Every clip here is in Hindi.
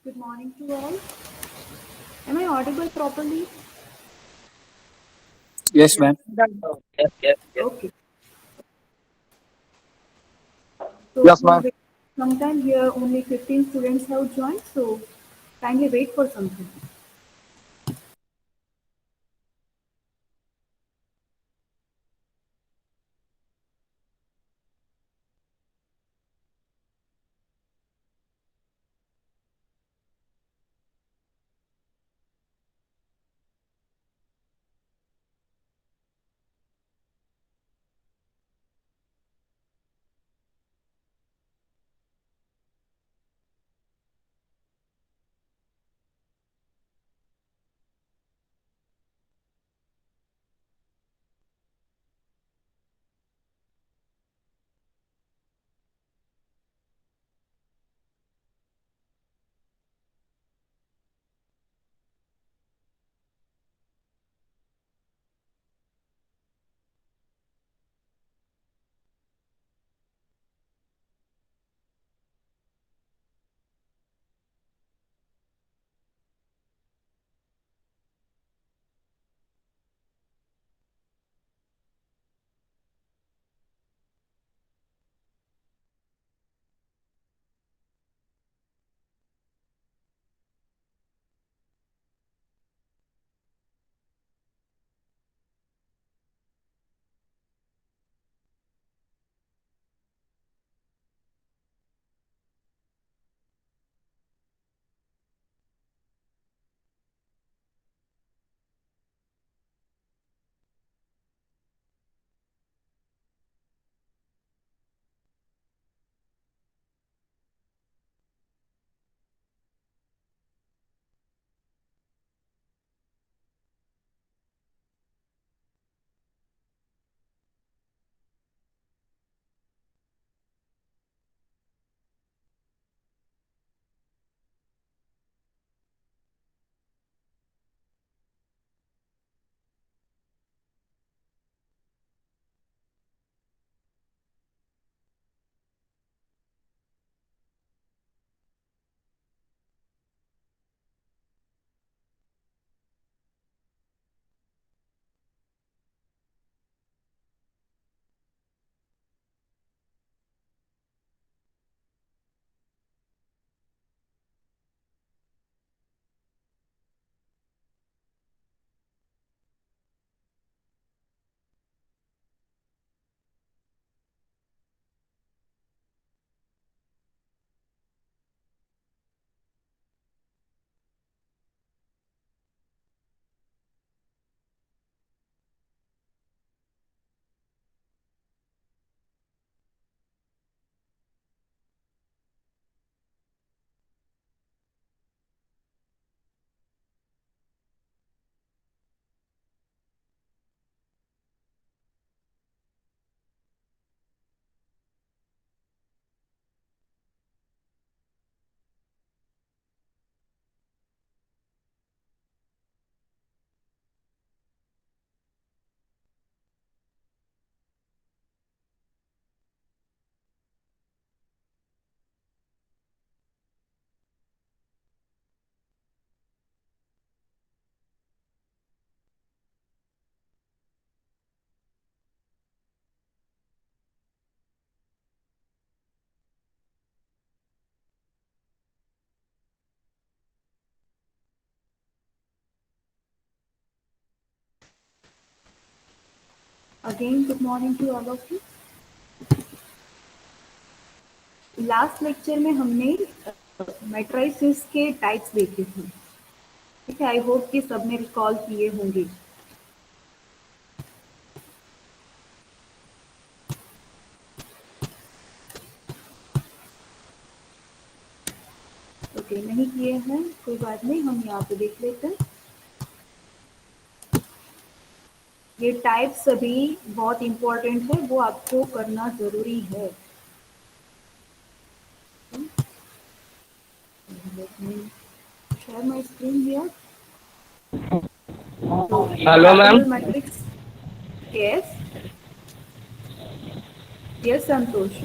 Good morning to all. Am I audible properly? Yes, ma'am. Yes. Okay. So Yes, please ma'am. wait. Sometime here only 15 students have joined, so kindly wait for something. Again, good morning to all of you. Last lecture में हमने मैट्राइसेस के टाइप्स देखे थे. ठीक है, आई होप कि सबने रिकॉल किए होंगे. ओके, नहीं किए हैं कोई बात नहीं, हम यहाँ पे देख लेते हैं. ये टाइप सभी बहुत इंपॉर्टेंट है, वो आपको करना जरूरी है. Let me share my screen here. So, Hello, ma'am. diagonal matrix. Yes. Yes, Santosh.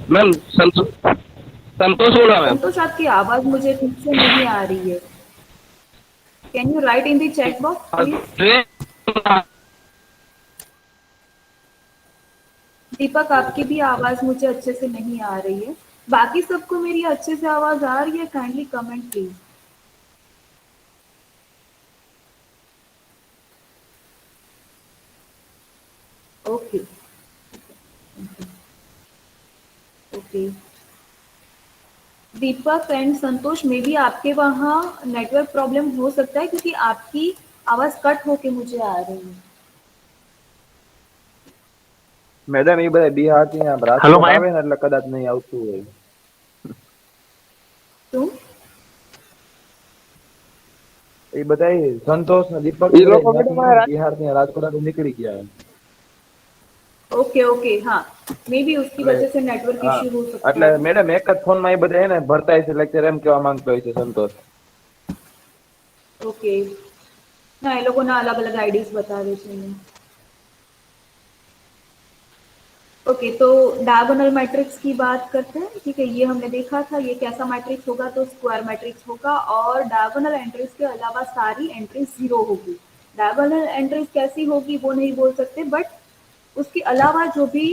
Ma'am, Santosh. संतोष बोल रहा मैम। संतोष, आपकी आवाज मुझे ठीक से नहीं आ रही है। Can you write in the chat box please? Deepak, आपकी भी आवाज मुझे अच्छे से नहीं आ रही है। बाकी सबको मेरी अच्छे से आवाज आ रही है? Kindly comment please. Okay okay. Deepak and Santosh, may be आपके वहाँ नेटवर्क प्रॉब्लम हो सकता है क्योंकि आपकी आवाज कट होके मुझे आ रही है। મેડમ એ બધા બિહારથી આમ हेलो રાજકોટ मैम। આવે ને એટલે કદાચ નહીં આવતું હોય. तुम એ બધા સંતોષ ને દીપક ये ને બધા लोग को ત્યાંથી मैडम છે ને બિહારથી રાજકોટ આગળ નીકળી ગયા है. ओके ओके, हाँ, मे बी उसकी એટલે वजह से नेटवर्क હા इश्यू हो सकता એટલે है। મેડમ એક જ ફોનમાં એ બધા હે ને ભરતા હશે લેક્ચર એમ કહેવા માંગતો હોય છે સંતોષ. ओके, ना ये लोगों ना अलग अलग आईडीज बतावे છે ને। ओके, तो डायगोनल मैट्रिक्स की बात करते हैं। ठीक है, ये हमने देखा था ये कैसा मैट्रिक्स होगा, तो स्क्वायर मैट्रिक्स होगा और डायगोनल एंट्रीज के अलावा सारी एंट्रीज जीरो होगी। डायगोनल एंट्रीज कैसी होगी वो नहीं बोल सकते, बट उसके अलावा जो भी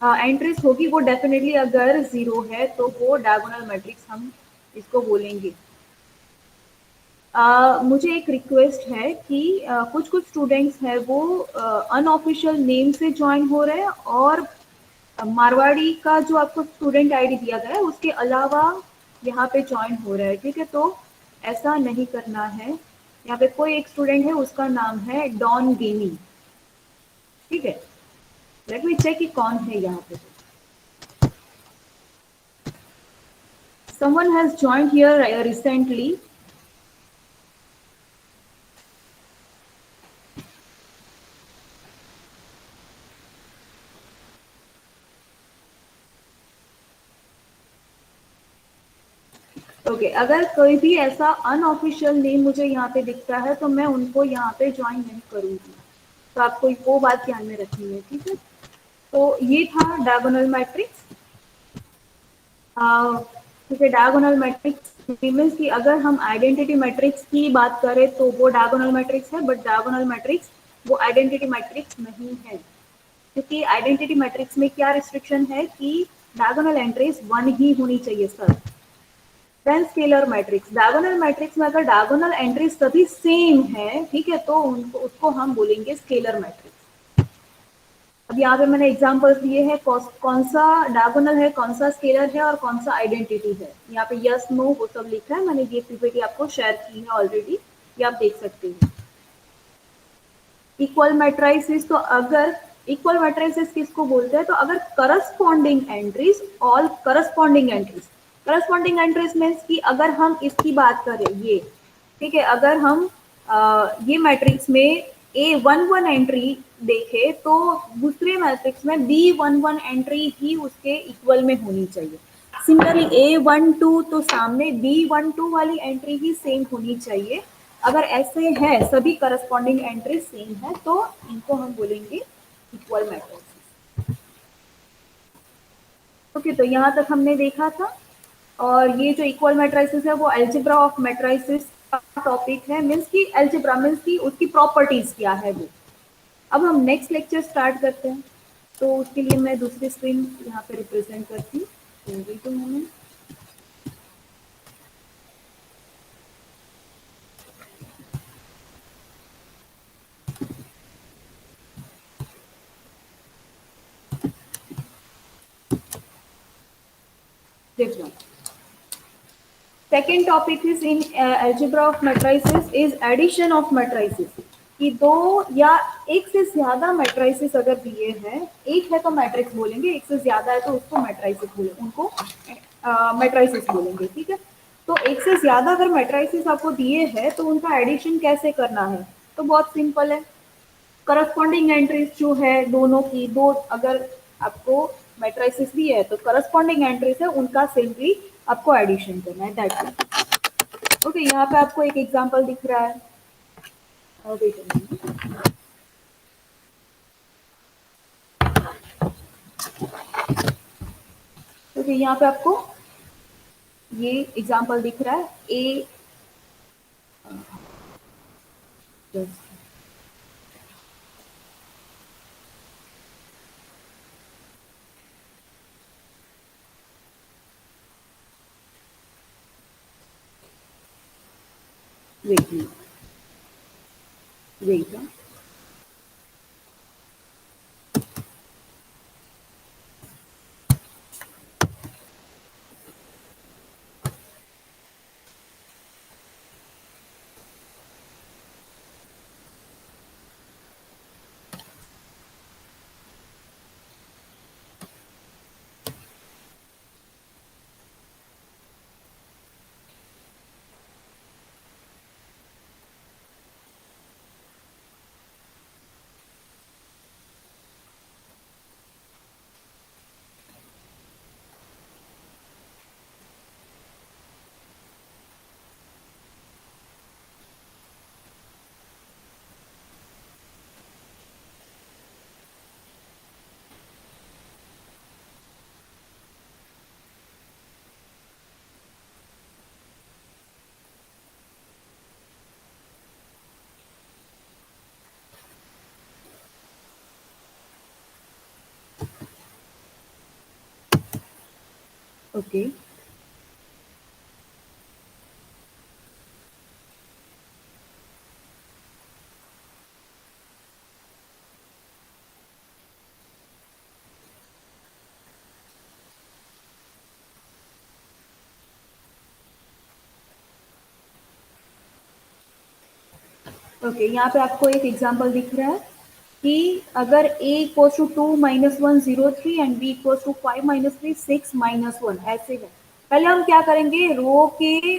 एंट्रीज होगी वो डेफिनेटली अगर जीरो है तो वो डायगोनल मैट्रिक्स हम इसको बोलेंगे। मुझे एक रिक्वेस्ट है कि कुछ कुछ स्टूडेंट्स हैं वो अनऑफिशियल नेम से ज्वाइन हो रहे हैं और मारवाड़ी का जो आपको स्टूडेंट आईडी दिया गया है उसके अलावा यहाँ पे ज्वाइन हो रहा है। ठीक है, तो ऐसा नहीं करना है। यहाँ पे कोई एक स्टूडेंट है, उसका नाम है डॉन गेमिंग। ठीक है, लेट मी चेक कि कौन है यहाँ पे। someone has joined here recently। Okay, अगर कोई भी ऐसा अनऑफिशियल नेम मुझे यहाँ पे दिखता है तो मैं उनको यहाँ पे ज्वाइन नहीं करूँगी, तो आपको वो बात ध्यान में रखनी है। ठीक है, तो ये था डायगोनल मैट्रिक्स। ठीक है, डायगोनल मैट्रिक्स मीन्स कि अगर हम आइडेंटिटी मैट्रिक्स की बात करें तो वो डायगोनल मैट्रिक्स है, बट डायगोनल मैट्रिक्स वो आइडेंटिटी मैट्रिक्स नहीं है, क्योंकि आइडेंटिटी मैट्रिक्स में क्या रिस्ट्रिक्शन है कि डायगोनल एंट्रीज वन ही होनी चाहिए sir. Then scalar matrix, diagonal matrix में अगर डायगोनल एंट्रीज सभी सेम है, ठीक है, तो उनको उसको हम बोलेंगे स्केलर मैट्रिक्स। अब यहाँ पे मैंने एग्जांपल्स दिए हैं कौन सा डायगोनल है, कौन सा स्केलर है और कौन सा आइडेंटिटी है। यहाँ पे यस नो वो सब लिखा है, मैंने ये पीपीटी आपको शेयर की है ऑलरेडी, ये आप देख सकते हैं। इक्वल मैट्रिसेस, तो अगर इक्वल मैट्रिसेस किसको बोलते हैं, तो अगर corresponding entries, all corresponding entries, corresponding entries means कि अगर हम इसकी बात करें ये, ठीक है, अगर हम ये मैट्रिक्स में A11 एंट्री देखे तो दूसरे मैट्रिक्स में B11 एंट्री ही उसके इक्वल में होनी चाहिए। सिमिलरली A12 तो सामने B12 वाली एंट्री ही सेम होनी चाहिए। अगर ऐसे है सभी करस्पॉन्डिंग एंट्री सेम है तो इनको हम बोलेंगे इक्वल मैट्रिक्स। ओके, तो यहाँ तक हमने देखा था। और ये जो इक्वल मैट्रिसेस है वो अलजेब्रा ऑफ मैट्रिसेस का टॉपिक है, मीन्स की अलजेब्रा मीन्स की उसकी प्रॉपर्टीज क्या है वो। अब हम नेक्स्ट लेक्चर स्टार्ट करते हैं, तो उसके लिए मैं दूसरी स्क्रीन यहाँ पे रिप्रेजेंट करती हूँ। देखो, second topic is in algebra of matrices is addition of matrices. कि दो या एक से ज्यादा मैट्रिसेस अगर दिए हैं, एक है तो मैट्रिक्स बोलेंगे, एक से ज्यादा है तो उसको मैट्रिसेस बोलेंगे, उनको मैट्रिसेस बोलेंगे। ठीक है, तो एक से ज्यादा अगर मैट्रिसेस आपको दिए हैं तो उनका एडिशन कैसे करना है, तो बहुत सिंपल है। करस्पॉन्डिंग एंट्रीज जो है दोनों की, दो अगर आपको मैट्रिसेस भी है तो करस्पॉन्डिंग एंट्रीज है उनका सिंपली आपको एडिशन करना है, दैट्स इट। ओके, यहाँ पे आपको एक एग्जांपल दिख रहा है। Wait a minute. ओके, यहाँ पे आपको ये एग्जाम्पल दिख रहा है ए, वेट वेट ओके। ओके, यहाँ पे आपको एक एग्जांपल दिख रहा है कि अगर a equals to 2 minus 1 0 3 and b equals to 5 minus 3 6 minus 1 ऐसे है। पहले हम क्या करेंगे, रो के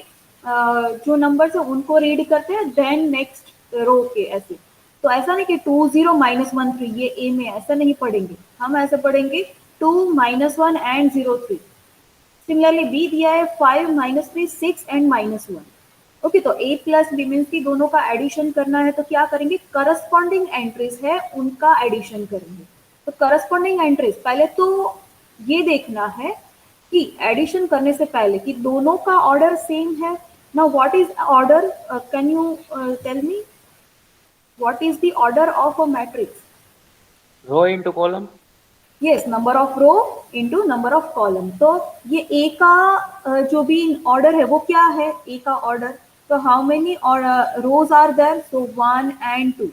जो नंबर्स है उनको रीड करते हैं, देन नेक्स्ट रो के ऐसे। तो ऐसा नहीं कि 2 0 माइनस 1 3 ये a में, ऐसा नहीं पढ़ेंगे हम, ऐसे पढ़ेंगे 2 माइनस 1 एंड 0 3। सिमिलरली बी दिया है 5 माइनस 3 6 एंड माइनस 1। ओके, तो ए प्लस बी मीन्स की दोनों का एडिशन करना है, तो क्या करेंगे, करस्पॉन्डिंग एंट्रीज है उनका एडिशन करेंगे। तो करस्पॉन्डिंग एंट्रीज पहले तो ये देखना है कि एडिशन करने से पहले कि दोनों का ऑर्डर सेम है। Now what is order, can you tell me what is the order of a matrix? Row into column. Yes, number of row into number of column. तो ये ए का जो भी ऑर्डर है वो क्या है, ए का ऑर्डर। तो how many rows are there, so 1 and 2,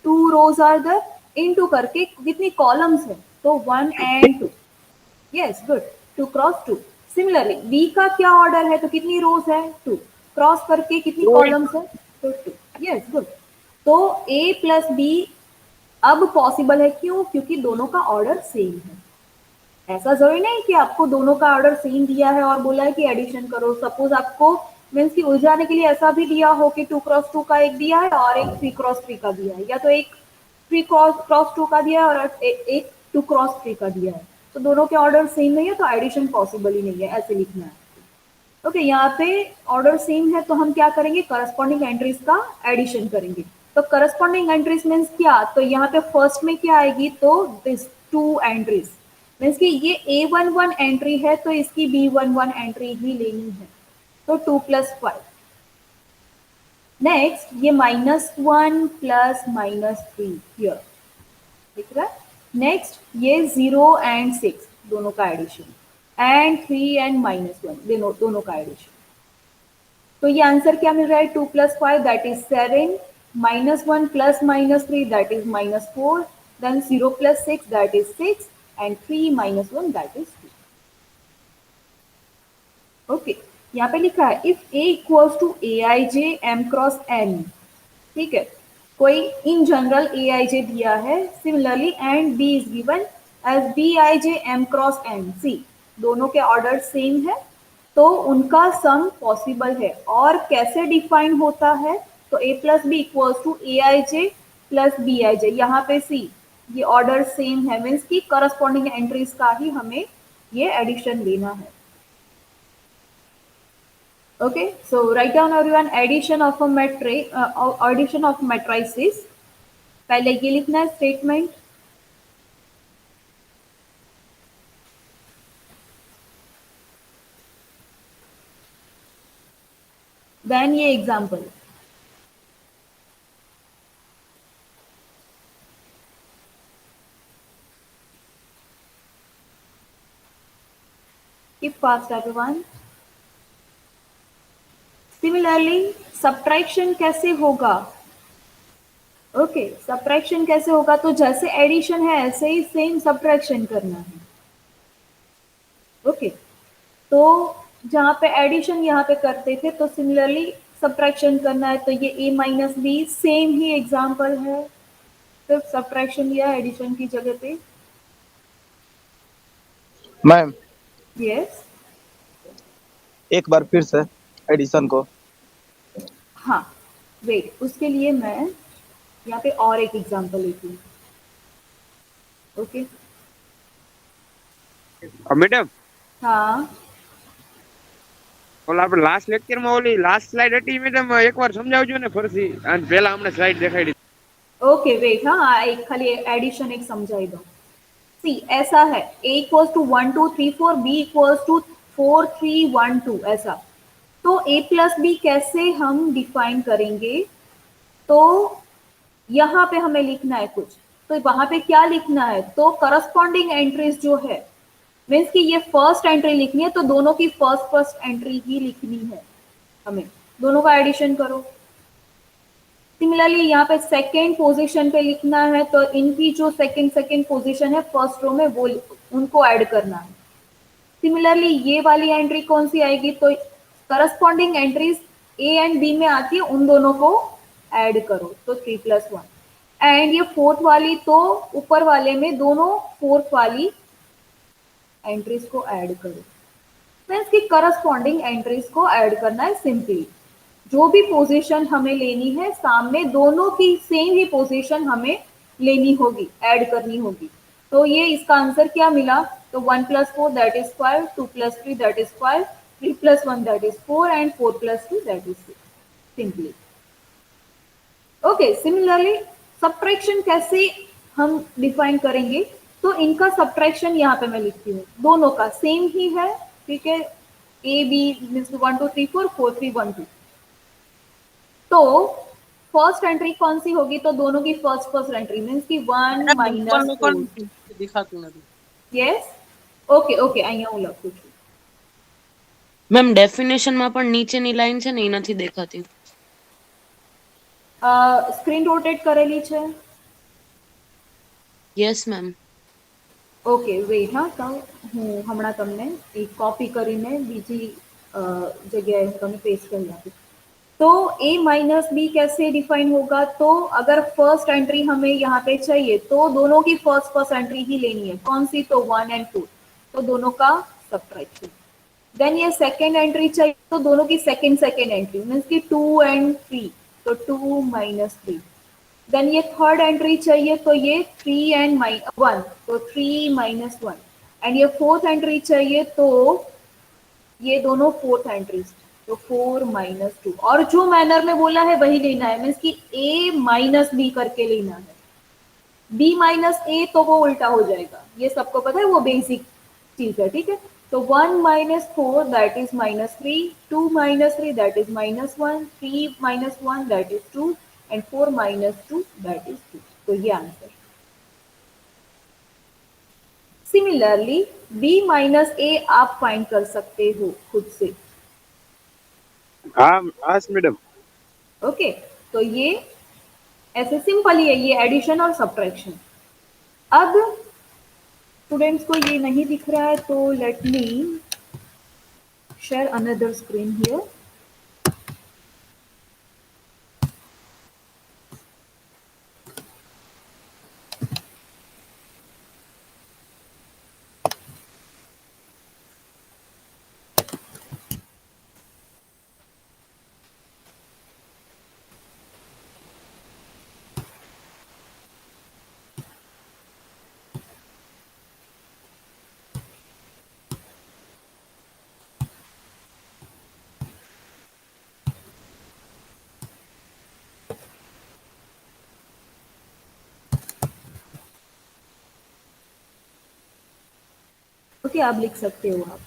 2 rows are there into करके कितनी कॉलम्स है, तो 1 and 2। Yes, good, 2 cross 2। Similarly B का क्या ऑर्डर है, तो कितनी रोज है, 2 क्रॉस करके कितनी टू कॉलम्स है, तो 2। Yes, good. तो ए प्लस बी अब पॉसिबल है, क्यों, क्योंकि दोनों का ऑर्डर सेम है। ऐसा जरूरी नहीं कि आपको दोनों का ऑर्डर सेम दिया है और बोला है कि एडिशन करो। सपोज आपको मीन्स की उलझाने के लिए ऐसा भी दिया हो कि 2 क्रॉस 2 का एक दिया है और एक 3 क्रॉस 3 का दिया है, या तो एक 3 क्रॉस 2 का दिया है और एक 2 क्रॉस 3 का दिया है, तो दोनों के ऑर्डर सेम नहीं है, तो एडिशन पॉसिबल ही नहीं है, ऐसे लिखना है। ओके, यहाँ पे ऑर्डर सेम है तो हम क्या करेंगे, करस्पॉन्डिंग एंट्रीज का एडिशन करेंगे। तो करस्पॉन्डिंग एंट्रीज मीन्स क्या, तो यहाँ पे फर्स्ट में क्या आएगी, तो दिस 2 एंट्रीज मीन्स कि ये A11 एंट्री है तो इसकी B11 एंट्री ही लेनी है, तो 2 प्लस 5। नेक्स्ट ये -1 प्लस -3 हियर दिख रहा है। नेक्स्ट ये 0 एंड 6 दोनों का एडिशन, एंड 3 एंड -1 दोनों का एडिशन। तो ये आंसर क्या मिल रहा है, 2 plus 5 that is 7, -1 plus -3 that is -4, then 0 plus 6 that is 6, and 3 -1 that is 2। Okay, यहाँ पे लिखा है if A equals to A I J M cross N. ठीक है, कोई in general A I J दिया है, similarly and B is given as B I J M cross N C, दोनों के ऑर्डर सेम है तो उनका सम पॉसिबल है। और कैसे डिफाइन होता है, तो A plus B equals to A I J plus B I J, यहाँ पे सी ये ऑर्डर सेम है मीन्स की करस्पॉन्डिंग एंट्रीज का ही हमें ये एडिशन लेना है। Okay, so write down everyone addition of a addition of matrices। पहले ये लिखना है स्टेटमेंट, देन ये example, keep fast everyone. Similarly subtraction कैसे होगा? ओके, सब्ट्रैक्शन कैसे होगा? तो जैसे एडिशन है ऐसे ही सेम सब्ट्रैक्शन करना है। ओके, तो जहाँ पे एडिशन यहाँ पे करते थे तो सिमिलरली सब्ट्रैक्शन करना है, तो ये a minus B same he example है, सिर्फ सब्ट्रैक्शन लिया एडिशन की जगह पे। मैम यस, एक बार फिर से एडिशन को। हाँ वेट, उसके लिए मैं यहाँ पे और एक एग्जाम्पल लेती हूँ। ओके, મેડમ हाँ ઓલા આપણે લાસ્ટ લેક્ચરમાં ઓલી લાસ્ટ સ્લાઇડ હતી મેડમ એકવાર સમજાવજો ને ફરથી અને પહેલા અમને સ્લાઇડ દેખાડી ओके वेट, हाँ एक खाली एडिशन एक समझाई दो। सी ऐसा है, a equals to 1 2 3 4, b equals to 4 3 1 2, ऐसा। तो a प्लस बी कैसे हम डिफाइन करेंगे? तो यहाँ पे हमें लिखना है कुछ, तो वहां पे क्या लिखना है? तो करस्पॉन्डिंग एंट्रीज जो है, मीन्स कि ये फर्स्ट एंट्री लिखनी है तो दोनों की फर्स्ट फर्स्ट एंट्री ही लिखनी है हमें, दोनों का एडिशन करो। सिमिलरली यहाँ पे सेकेंड पोजीशन पे लिखना है, तो इनकी जो सेकेंड सेकेंड पोजीशन है फर्स्ट रो में वो उनको ऐड करना है। सिमिलरली ये वाली एंट्री कौन सी आएगी? तो corresponding entries A and B में आती है, उन दोनों को ऐड करो, तो 3 + 1। एंड ये फोर्थ वाली तो ऊपर वाले में दोनों फोर्थ वाली एंट्रीज को ऐड करो, मीन्स की करस्पॉन्डिंग एंट्रीज को ऐड करना है सिंपली। जो भी पोजीशन हमें लेनी है सामने दोनों की सेम ही पोजीशन हमें लेनी होगी, ऐड करनी होगी। तो ये इसका आंसर क्या मिला? तो 1 + 4 that is 5, 2 + 3 that is 5, 3 + 1 that is 4 and 4 + 2 that is 6, simply. Okay, similarly subtraction कैसे हम डिफाइन करेंगे? तो इनका सब्ट्रैक्शन यहाँ पे मैं लिखती हूँ, दोनों का सेम ही है, ठीक है। A B means 1 2 3 4 4 3 1 2। तो फर्स्ट एंट्री कौन सी होगी? तो दोनों की फर्स्ट फर्स्ट एंट्री मीन्स की 1 - 4। દેખાતું નથી यस, ओके ओके, અહીંયા હું લખું છું। મેમ ડેફિનેશનમાં પણ નીચેની લાઈન છે ને એ નથી દેખાતી। સ્ક્રીન રોટેટ કરેલી છે? Yes ma'am. ઓકે વેઇટ, હા, તો હું હમણાં તમને એક કોપી કરીને બીજી જગ્યાએ હું તમને પેસ્ટ કરી આપીશ। तो a माइनस बी कैसे डिफाइन होगा? तो अगर फर्स्ट एंट्री हमें यहाँ पे चाहिए तो दोनों की फर्स्ट फर्स्ट एंट्री ही लेनी है, कौन सी? तो 1 और 2, तो दोनों का सब्ट्रैक्शन। देन ये सेकेंड एंट्री चाहिए तो दोनों की सेकेंड सेकेंड एंट्री मीन्स की 2 और 3, तो 2 - 3। देन ये थर्ड एंट्री चाहिए तो ये 3 और 1, तो 3 - 1। एंड ये फोर्थ एंट्री चाहिए तो ये दोनों फोर्थ एंट्रीज, तो 4 - 2। और जो मैनर में बोला है वही लेना है, मीन्स की a माइनस बी करके लेना है। b माइनस ए तो वो उल्टा हो जाएगा, ये सबको पता है, वो बेसिक चीज है, ठीक है। तो 1 - 4 that is -3, 2 - 3 that is -1, 3 - 1 that is 2 and 4 - 2 that is 2। तो ये आंसर। सिमिलरली b माइनस ए आप फाइंड कर सकते हो खुद से। હા હા મેડમ ओके, तो ये ऐसे सिंपल ही है, ये एडिशन और सब्ट्रैक्शन। अब स्टूडेंट्स को ये नहीं दिख रहा है तो let me share another screen here. Okay, आप लिख सकते हो आप।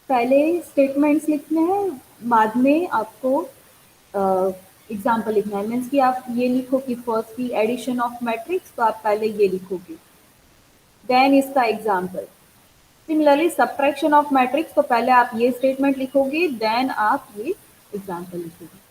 पहले स्टेटमेंट्स लिखने हैं, बाद में आपको एग्जाम्पल लिखना है। मीन्स कि आप ये लिखो कि फर्स्ट की एडिशन ऑफ मैट्रिक्स, तो आप पहले ये लिखोगे, देन इसका example. Similarly subtraction of matrix, तो पहले आप ये स्टेटमेंट लिखोगे, देन आप ये एग्जाम्पल लिखोगे।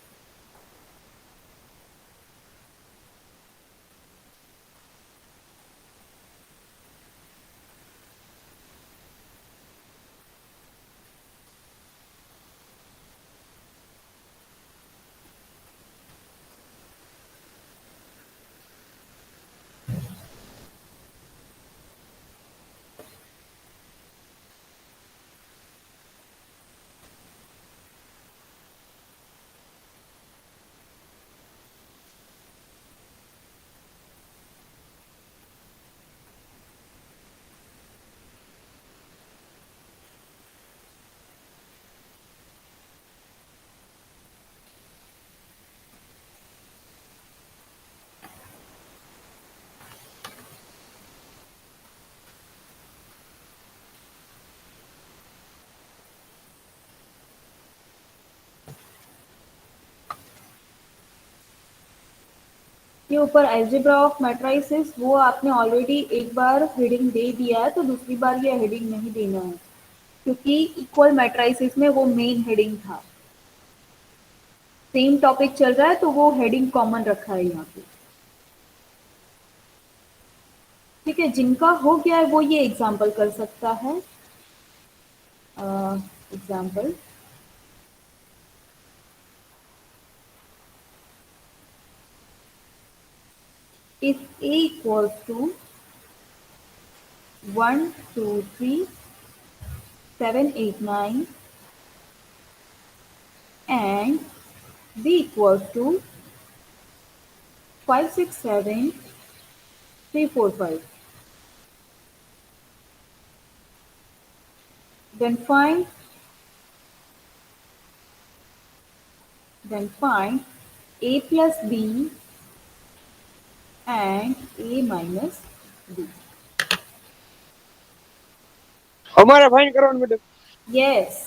ये ऊपर अलजेब्रा ऑफ मैट्रिसेस, वो आपने ऑलरेडी एक बार हेडिंग दे दिया है, तो दूसरी बार ये हेडिंग नहीं देना है, क्योंकि इक्वल मैट्रिसेस में वो मेन हेडिंग था। सेम टॉपिक चल रहा है तो वो हेडिंग कॉमन रखा है यहाँ पे। ठीक है, जिनका हो गया है वो ये एग्जाम्पल कर सकता है। Example, if a equals to 1 2 3 7 8 9 and b equals to 5 6 7 3 4 5, then find a plus b and a minus b. हमारा फाइन करवाना मैडम। यस,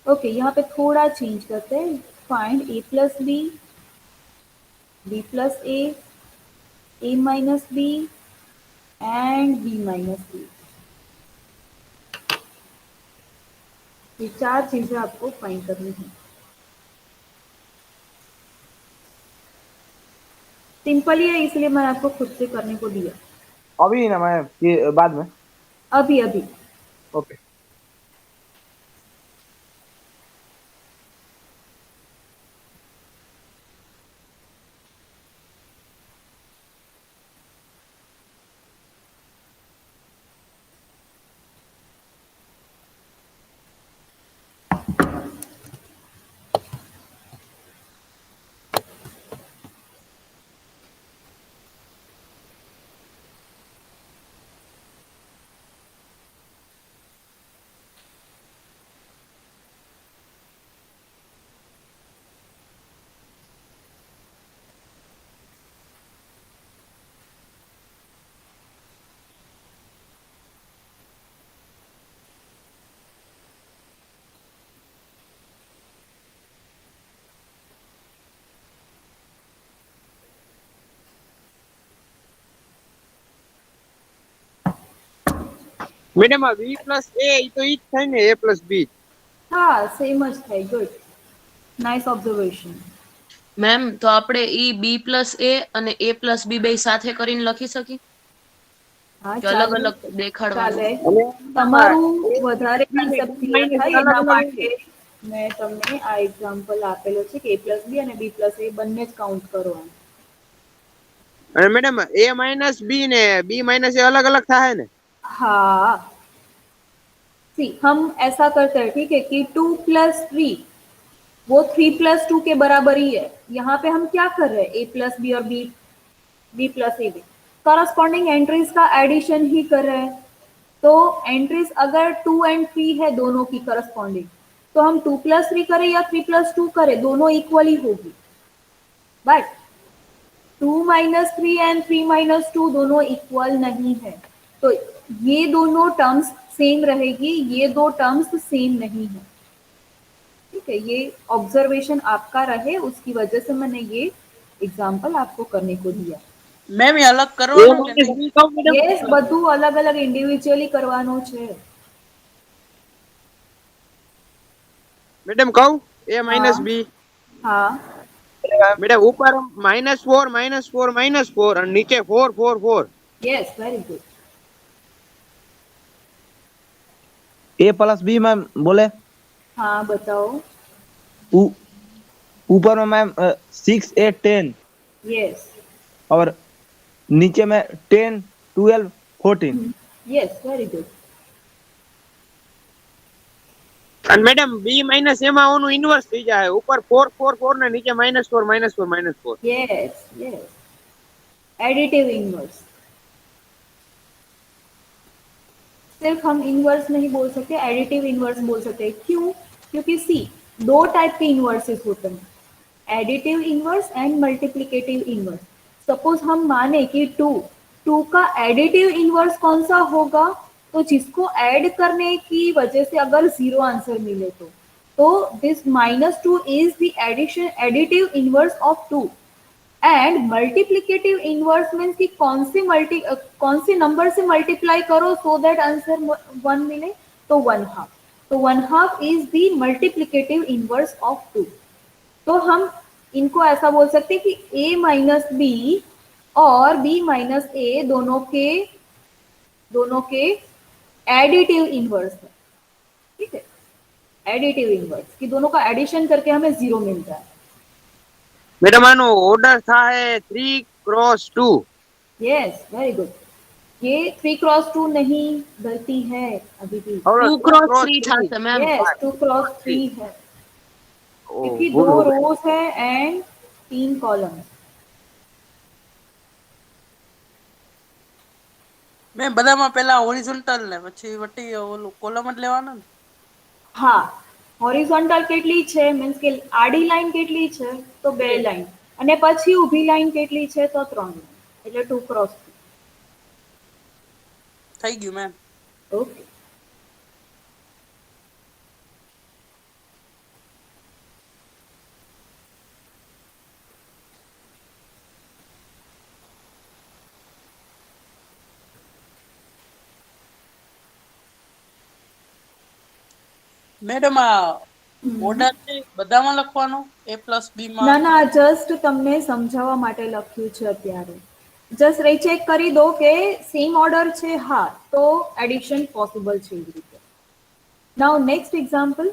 ओके, यहाँ पे थोड़ा चेंज करते हैं। Find a plus B, b plus a minus b and b minus b। ये चार चीजें आपको फाइंड करनी है। सिंपल ही है, इसलिए मैंने आपको खुद से करने को दिया। अभी ना मैं ये बाद में। अभी अभी ओके। મેડમ આ b પ્લસ a ઈ તો ઈ જ થાય ને a પ્લસ b। હા, સેમ જ થાય। Good, nice observation. મેમ તો આપણે ઈ b પ્લસ a અને a પ્લસ b બે સાથે કરીને લખી શકીએ હા, કે અલગ ચાલે અલગ દેખાડવાનું? ચાલે। તમારું વધારે concept clear થાય એના માટે મેં તમને આ એક્ઝામ્પલ આપેલો છે કે a પ્લસ બી અને b પ્લસ a બંને જ કાઉન્ટ કરવાનું। અને મેડમ a માઇનસ b ને b માઇનસ a अलग अलग થાય ને? हाँ, सी हम ऐसा करते हैं, ठीक है, कि 2 प्लस 3 वो 3 प्लस 2 के बराबर ही है। यहाँ पे हम क्या कर रहे हैं, a प्लस बी और B plus A B corresponding entries का एडिशन ही कर रहे हैं। तो एंट्रीज अगर 2 एंड 3 है दोनों की करस्पॉन्डिंग, तो हम 2 प्लस 3 करें या 3 प्लस 2 करें, दोनों इक्वली होगी। बट 2 माइनस 3 एंड 3 माइनस 2 दोनों इक्वल नहीं है। तो ये दोनों टर्म्स सेम रहेगी, ये दो टर्म्स सेम नहीं है। ठीक है, ये ऑब्जर्वेशन आपका रहे, उसकी वजह से मैंने ये एग्जाम्पल आपको करने को दिया। મેમ એ અલગ A કરવાનો કે minus નહીં? B કહું મેડમ યસ, બધું અલગ અલગ ઇન્ડિવિજ્યુઅલી કરવાનું છે. મેડમ કહું A minus હા. B હા, મેડમ ઉપર -4 અને નીચે 4 4 4 યસ, વેરી ગુડ. ए प्लस बी मैम बोले हाँ, बताओ. ऊ- ऊपर में मैम 6 8 10 यस, और नीचे में 10 12 14 यस, वेरी गुड. અને મેડમ B માઇનસ A માં ઓનું ઇન્વર્સ થઈ જાય ઉપર 4 4 4 ને નીચે -4 -4 -4 यस, यस, एडिटिव इनवर्स. सिर्फ हम इनवर्स नहीं बोल सकते, एडिटिव इनवर्स बोल सकते हैं. क्यों? क्योंकि सी, दो टाइप के इनवर्सेस होते हैं, additive inverse and multiplicative inverse. Suppose हम माने कि 2 का एडिटिव इनवर्स कौन सा होगा, तो जिसको ऐड करने की वजह से अगर 0 आंसर मिले तो this -2 is the additive inverse of 2. And multiplicative inverse means कि कौन से नंबर से मल्टीप्लाई करो सो दैट आंसर 1 मिले, तो 1/2. तो 1/2 is the multiplicative inverse of 2. तो हम इनको ऐसा बोल सकते हैं कि a माइनस बी और b माइनस ए दोनों के एडिटिव इनवर्स है. ठीक है, एडिटिव इनवर्स कि दोनों का एडिशन करके हमें 0 मिलता है. મેડમ આનો ઓર્ડર થાય 3 क्रॉस 2 यस, वेरी गुड. ये 3 क्रॉस 2 नहीं, गलती है अभी भी. 2 cross 3 થશે મેમ. यस, 2 क्रॉस 3 है, ઓ क्योंकि ભૂલ 2 हो गई रोज है एंड 3 कॉलम्स. મેમ બધામાં પહેલા હોરિઝોન્ટલ ને પછી વટી ઓલું કોલમ જ લેવાનો ને. હા, હોરિઝોન્ટલ કેટલી છે મીન્સ કે આડી લાઈન કેટલી છે, તો 2 લાઈન, અને પછી ઊભી લાઈન કેટલી છે, તો 3 લાઈન, એટલે 2 क्रॉस 3. થઈ ગયું મેમ. ઓકે. મેડમ આ ઓર્ડર છે બધામાં લખવાનો A પ્લસ B માં? ના ના, જસ્ટ તમને સમજાવવા માટે લખ્યું છે અત્યારે. જસ્ટ રીચેક કરી દો કે સેમ ઓર્ડર છે, હા, તો એડિશન પોસિબલ છે એવી રીતે. નાઉ નેક્સ્ટ એક્ઝામ્પલ.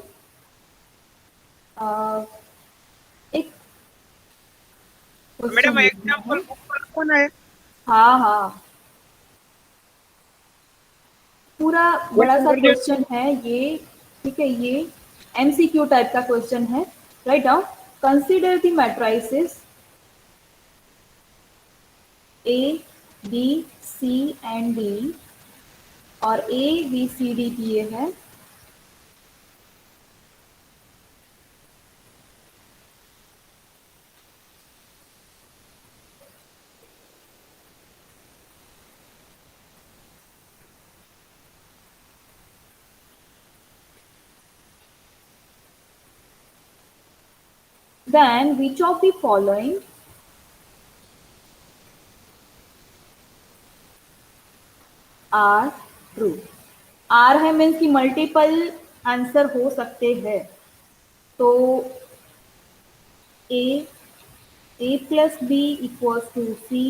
એક મેડમ question એક્ઝામ્પલ है. ઉપર કોને हाँ हाँ, पूरा बड़ा सा करिए। क्वेश्चन है ये. ठीक है, ये MCQ टाइप का क्वेश्चन है. Write down. Consider the matrices A, B, C and D, और A, B, C, D दिए हैं. Then which of the following are true? Are है मीन्स कि मल्टीपल आंसर हो सकते हैं. तो A plus B equals to C,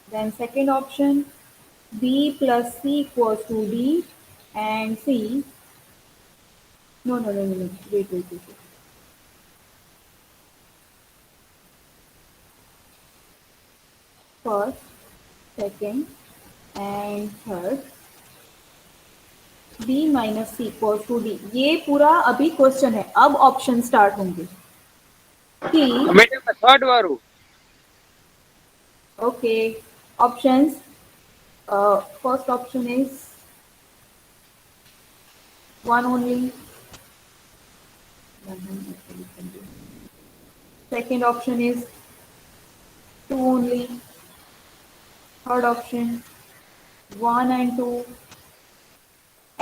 then second option B plus C equals to D, and C, no no no no, wait. First, second and third, b minus C equals to D. ये पूरा अभी क्वेश्चन है. अब ऑप्शन स्टार्ट होंगे कि મેડમ થર્ડ વાળું okay, options. First option is 1 only. Second option is 2 only. Third option 1 and 2.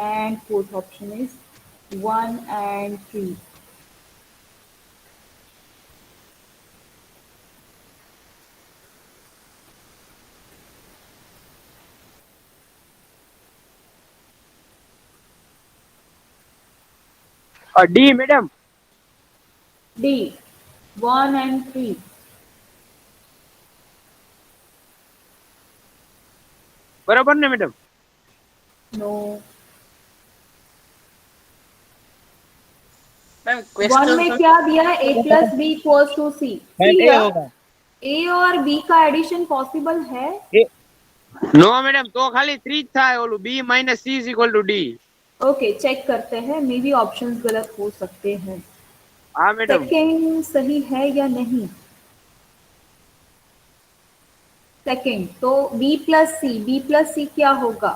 and fourth option is 1 and 3. D madam. D, 1 and 3. बराबर ने मैडम? No. मैम 1 क्वेश्चन में क्या दिया है? A plus B equals to C. Ma'am See A here, होगा। A और B का एडिशन पॉसिबल है? नो मैडम, तो खाली 3 था ओलू B minus C is equal to D. Okay, check करते हैं, मे बी ऑप्शंस गलत हो सकते हैं। हाँ मैडम। सेकंड सही है या नहीं? सेकंड तो B प्लस सी क्या होगा?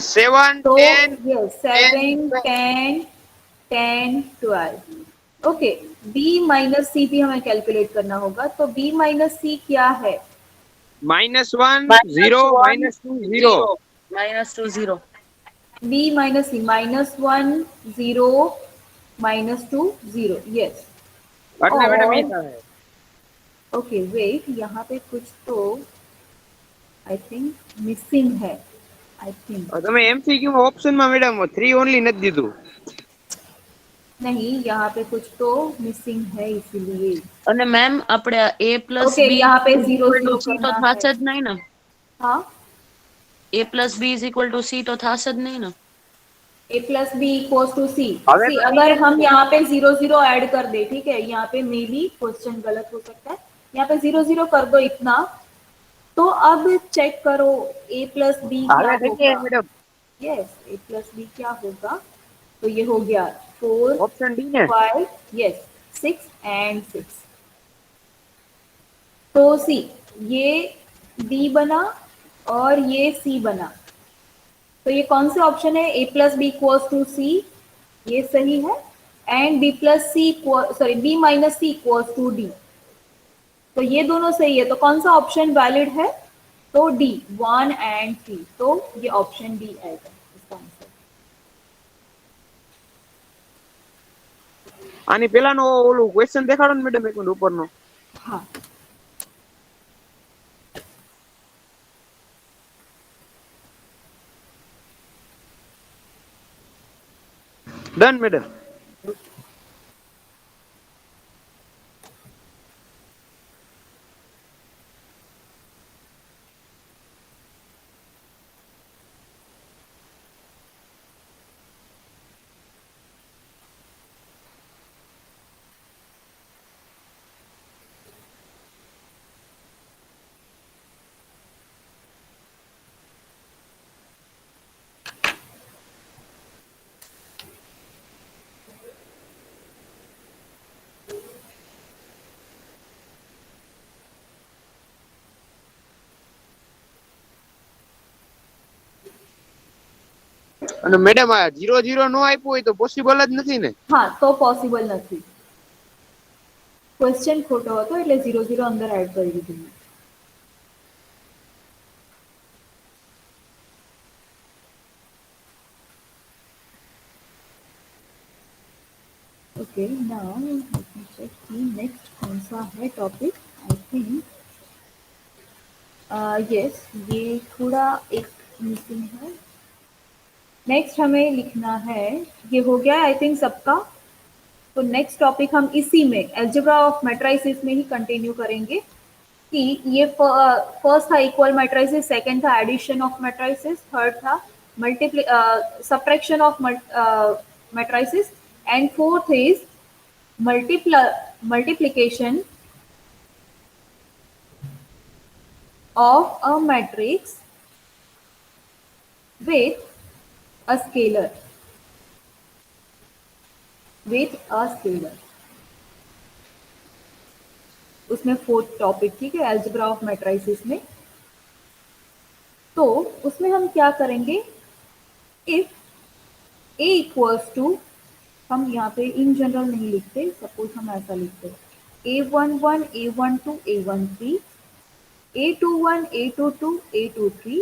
7 तो 10 यस, 7 10 10 12। ओके, B माइनस सी भी हमें कैलकुलेट करना होगा, तो B माइनस सी क्या है? -1 0 -2 0 -2 0 B माइनस सी, -1 0 -2 0, यस। એટલે મેડમ ઈ और થાય। ओके वेट, यहाँ पे कुछ तो आई थिंक मिसिंग है, आई थिंक। તમે MCQ માં ઓપ્શન માં મેડમ 3 ઓનલી નથી દીધું। नहीं, यहाँ पे कुछ तो मिसिंग है इसीलिए। અને મેમ આપણે a પ્લસ ओके, બી यहाँ पे 0 ઇક્વલ ટુ 0 સી તો करना થશે है। જ નહીં ને? हाँ, a plus B is equal to C તો થશે જ નહીં ને? A plus B equals to C. હવે सी તો अगर हम यहाँ पे 0 0 ऐड कर दे, ठीक है, यहाँ पे मे बी क्वेश्चन गलत हो सकता है, यहाँ पे 0 0 कर दो इतना, तो अब चेक करो A प्लस बी क्या હાલે થઈ ગયા होगा। Madam. Yes, A plus B क्या होगा? तो ये हो गया 4 ઓપ્શન ડી ને? 5, यस 6 एंड 6। तो सी, ये B बना और ये C बना, तो ये कौन से ऑप्शन है? A plus B equals to C, ये सही है। And B plus C sorry B minus C equals to D, तो ये दोनों सही है। तो कौन सा ऑप्शन वैलिड है? तो D, 1 एंड 3, तो ये ऑप्शन D आएगा इसका आंसर। આની પેલાનો ઓલું ક્વેશ્ચન દેખાડો ને મેડમ એક મિનિટ ઉપરનો। हाँ, ડન મેડમ। અને મેડમ આ 0 0 નો આપ્યું હોય તો પોસિબલ જ નથી ને? हाँ, तो पॉसिबल નથી। ક્વેશ્ચન ખોટો હતો એટલે 0 0 અંદર એડ કરી દીધું। Okay, now let me check की नेक्स्ट कौन सा है टॉपिक। आई थिंक यस, ये थोड़ा एक मिसिंग है। नेक्स्ट हमें लिखना है, ये हो गया आई थिंक सबका। तो नेक्स्ट टॉपिक हम इसी में एल्जेब्रा ऑफ मैट्रिसेस में ही कंटिन्यू करेंगे कि ये फर्स्ट था इक्वल मैट्रिसेस, सेकंड था एडिशन ऑफ मैट्रिसेस, थर्ड था subtraction of matrices, and fourth is multiplication of a matrix with a scalar, with a scalar। उसमें फोर्थ टॉपिक, ठीक है, एल्जेब्रा ऑफ मैट्रिसेस में। तो उसमें हम क्या करेंगे? इफ A इक्वल्स टू, हम यहाँ पे इन जनरल नहीं लिखते, सपोज हम ऐसा लिखते A11 A12 A13 A21 A22 A23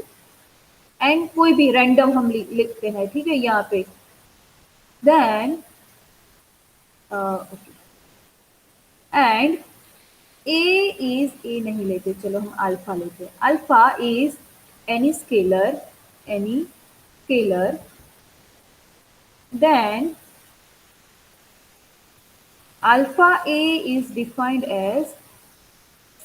and कोई भी रैंडम हम लिखते हैं, ठीक है यहाँ पे, देन एंड ए नहीं लेते, चलो हम अल्फा लेते हैं। Alpha is any scalar then alpha A is defined as,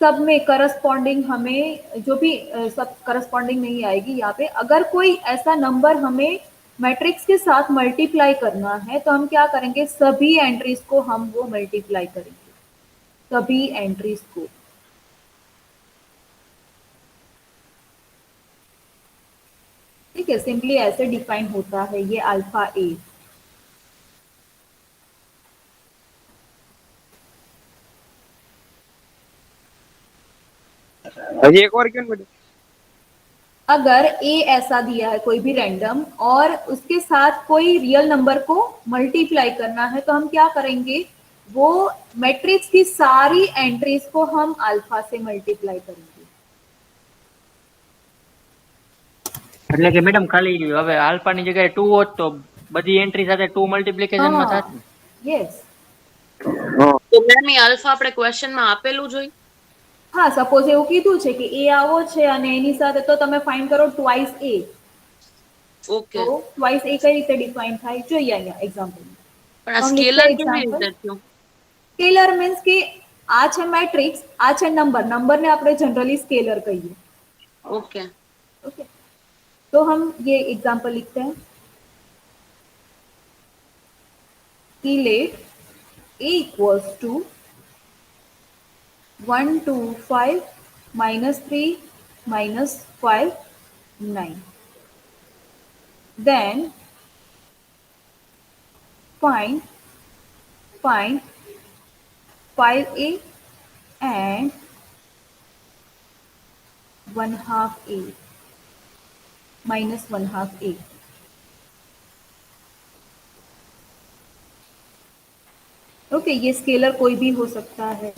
सब में करस्पॉन्डिंग हमें जो भी सब करस्पॉन्डिंग नहीं आएगी यहाँ पे, अगर कोई ऐसा नंबर हमें मैट्रिक्स के साथ मल्टीप्लाई करना है तो हम क्या करेंगे, सभी एंट्रीज को हम वो मल्टीप्लाई करेंगे, सभी एंट्रीज को। ठीक है, सिंपली ऐसे डिफाइन होता है ये अल्फा ए। हजी एक और क्यों मैडम? अगर ए ऐसा दिया है कोई भी रैंडम और उसके साथ कोई रियल नंबर को मल्टीप्लाई करना है तो हम क्या करेंगे, वो मैट्रिक्स की सारी एंट्रीज को हम अल्फा से मल्टीप्लाई करेंगे। એટલે કે મેડમ ખાલી હવે આલ્ફા ની જગ્યાએ 2 હોત તો બધી એન્ટ્રી સાથે 2 મલ્ટીપ્લિકેશન માં થાત ને? યસ, તો મેમ એ આલ્ફા આપણે ક્વેશ્ચન માં આપેલું જ હોય? હા, સપોઝ એવું કીધું છે કે એ આવો છે અને એની સાથે તો તમે ફાઇન્ડ કરો ટ્વાઇસ એ, ઓકે, તો ટ્વાઇસ એ કઈ રીતે ડિફાઇન થાય જોઈએ અહીંયા એક્ઝામ્પલ। પણ આ हम लिखते સ્કેલર हैं કેવી एग्जाम्पल। રીતે થયું? સ્કેલર मीन्स કે આ છે મેટ્રિક્સ, આ છે નંબર ને આપણે जनरली स्केलर कहिए। ઓકે, ओके, तो हम ये एग्जाम्पल लिखते हैं कि late a equals to 1 2 5 -3 -5 9, then find 5a and 1/2 a minus 1/2 a। Okay, ये स्केलर कोई भी हो सकता है।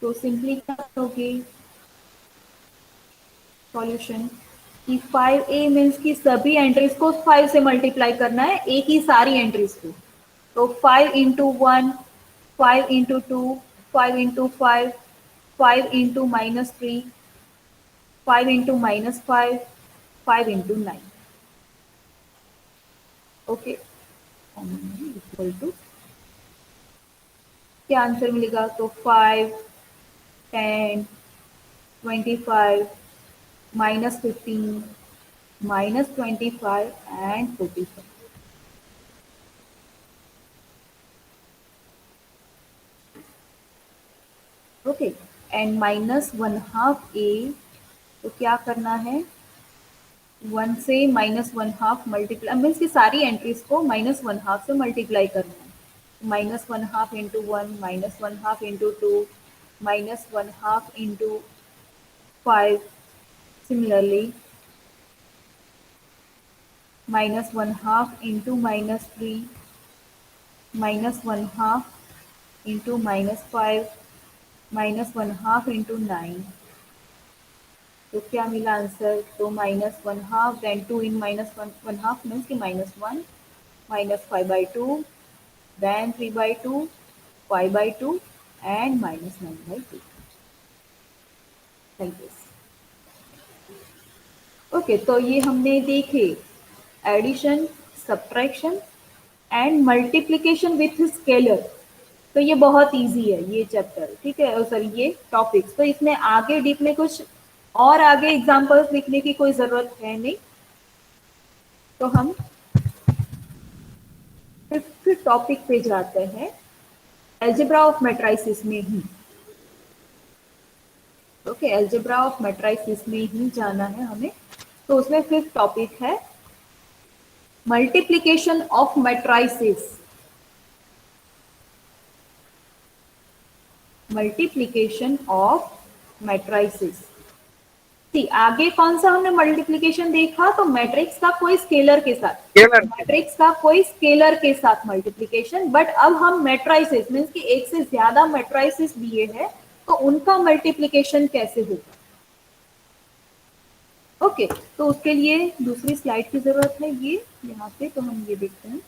तो सिंपली क्या करोगे सॉल्यूशन कि 5a मीन्स की सभी एंट्रीज को 5 से मल्टीप्लाई करना है, ए की सारी एंट्रीज को। तो 5 into 1, 5 into 2, 5 into 5, 5 into -3, 5 into -5, 5 into 9। Okay, equal to क्या आंसर मिलेगा, तो 5 10 25 -15 -25 and 45। ओके, एंड -1/2 a, तो क्या करना है, 1 से -1/2 मल्टीप्लाई मीन्स की सारी एंट्रीज को -1/2 से मल्टीप्लाई करना है। -1/2 into 1, -1/2 into 2, -1/2 into 5, similarly -1/2 into -3, -1/2 into -5, -1/2 into 9। तो क्या मिला आंसर, तो -1/2, then 2 in -1/2 means कि -1, -5/2, then 3/2, 5/2 and -9/2, like this। Okay, तो ये हमने देखे addition, subtraction and multiplication with scalar. तो ये बहुत इजी है ये चैप्टर, ठीक है, सॉरी ये टॉपिक्स। तो इसमें आगे डीप में कुछ और आगे एग्जांपल्स लिखने की कोई जरूरत है नहीं। तो हम फिफ्थ टॉपिक पे जाते हैं, एल्जेब्रा ऑफ मैट्रिसेस में ही। ओके, एल्जेब्रा ऑफ मैट्रिसेस में ही जाना है हमें। तो उसमें फिफ्थ टॉपिक है multiplication of matrices. Multiplication of matrices. आगे कौन सा हमने मल्टीप्लीकेशन देखा, तो मैट्रिक्स का कोई स्केलर के साथ, स्केलर मैट्रिक्स का कोई स्केलर के साथ मल्टीप्लीकेशन। बट अब हम मैट्राइसिस मीन्स कि एक से ज्यादा मैट्राइसिस दिए हैं तो उनका मल्टीप्लीकेशन कैसे होगा। ओके, तो उसके लिए दूसरी स्लाइड की जरूरत है, ये यहाँ पे, तो हम ये देखते हैं।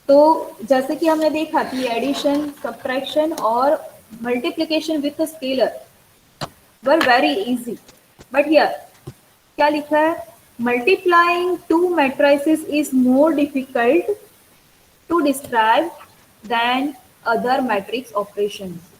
तो जैसे कि हमने देखा कि एडिशन, सब्ट्रैक्शन और multiplication with scalar were very easy, but here क्या लिखा है, multiplying two matrices is more difficult to describe than other matrix operations.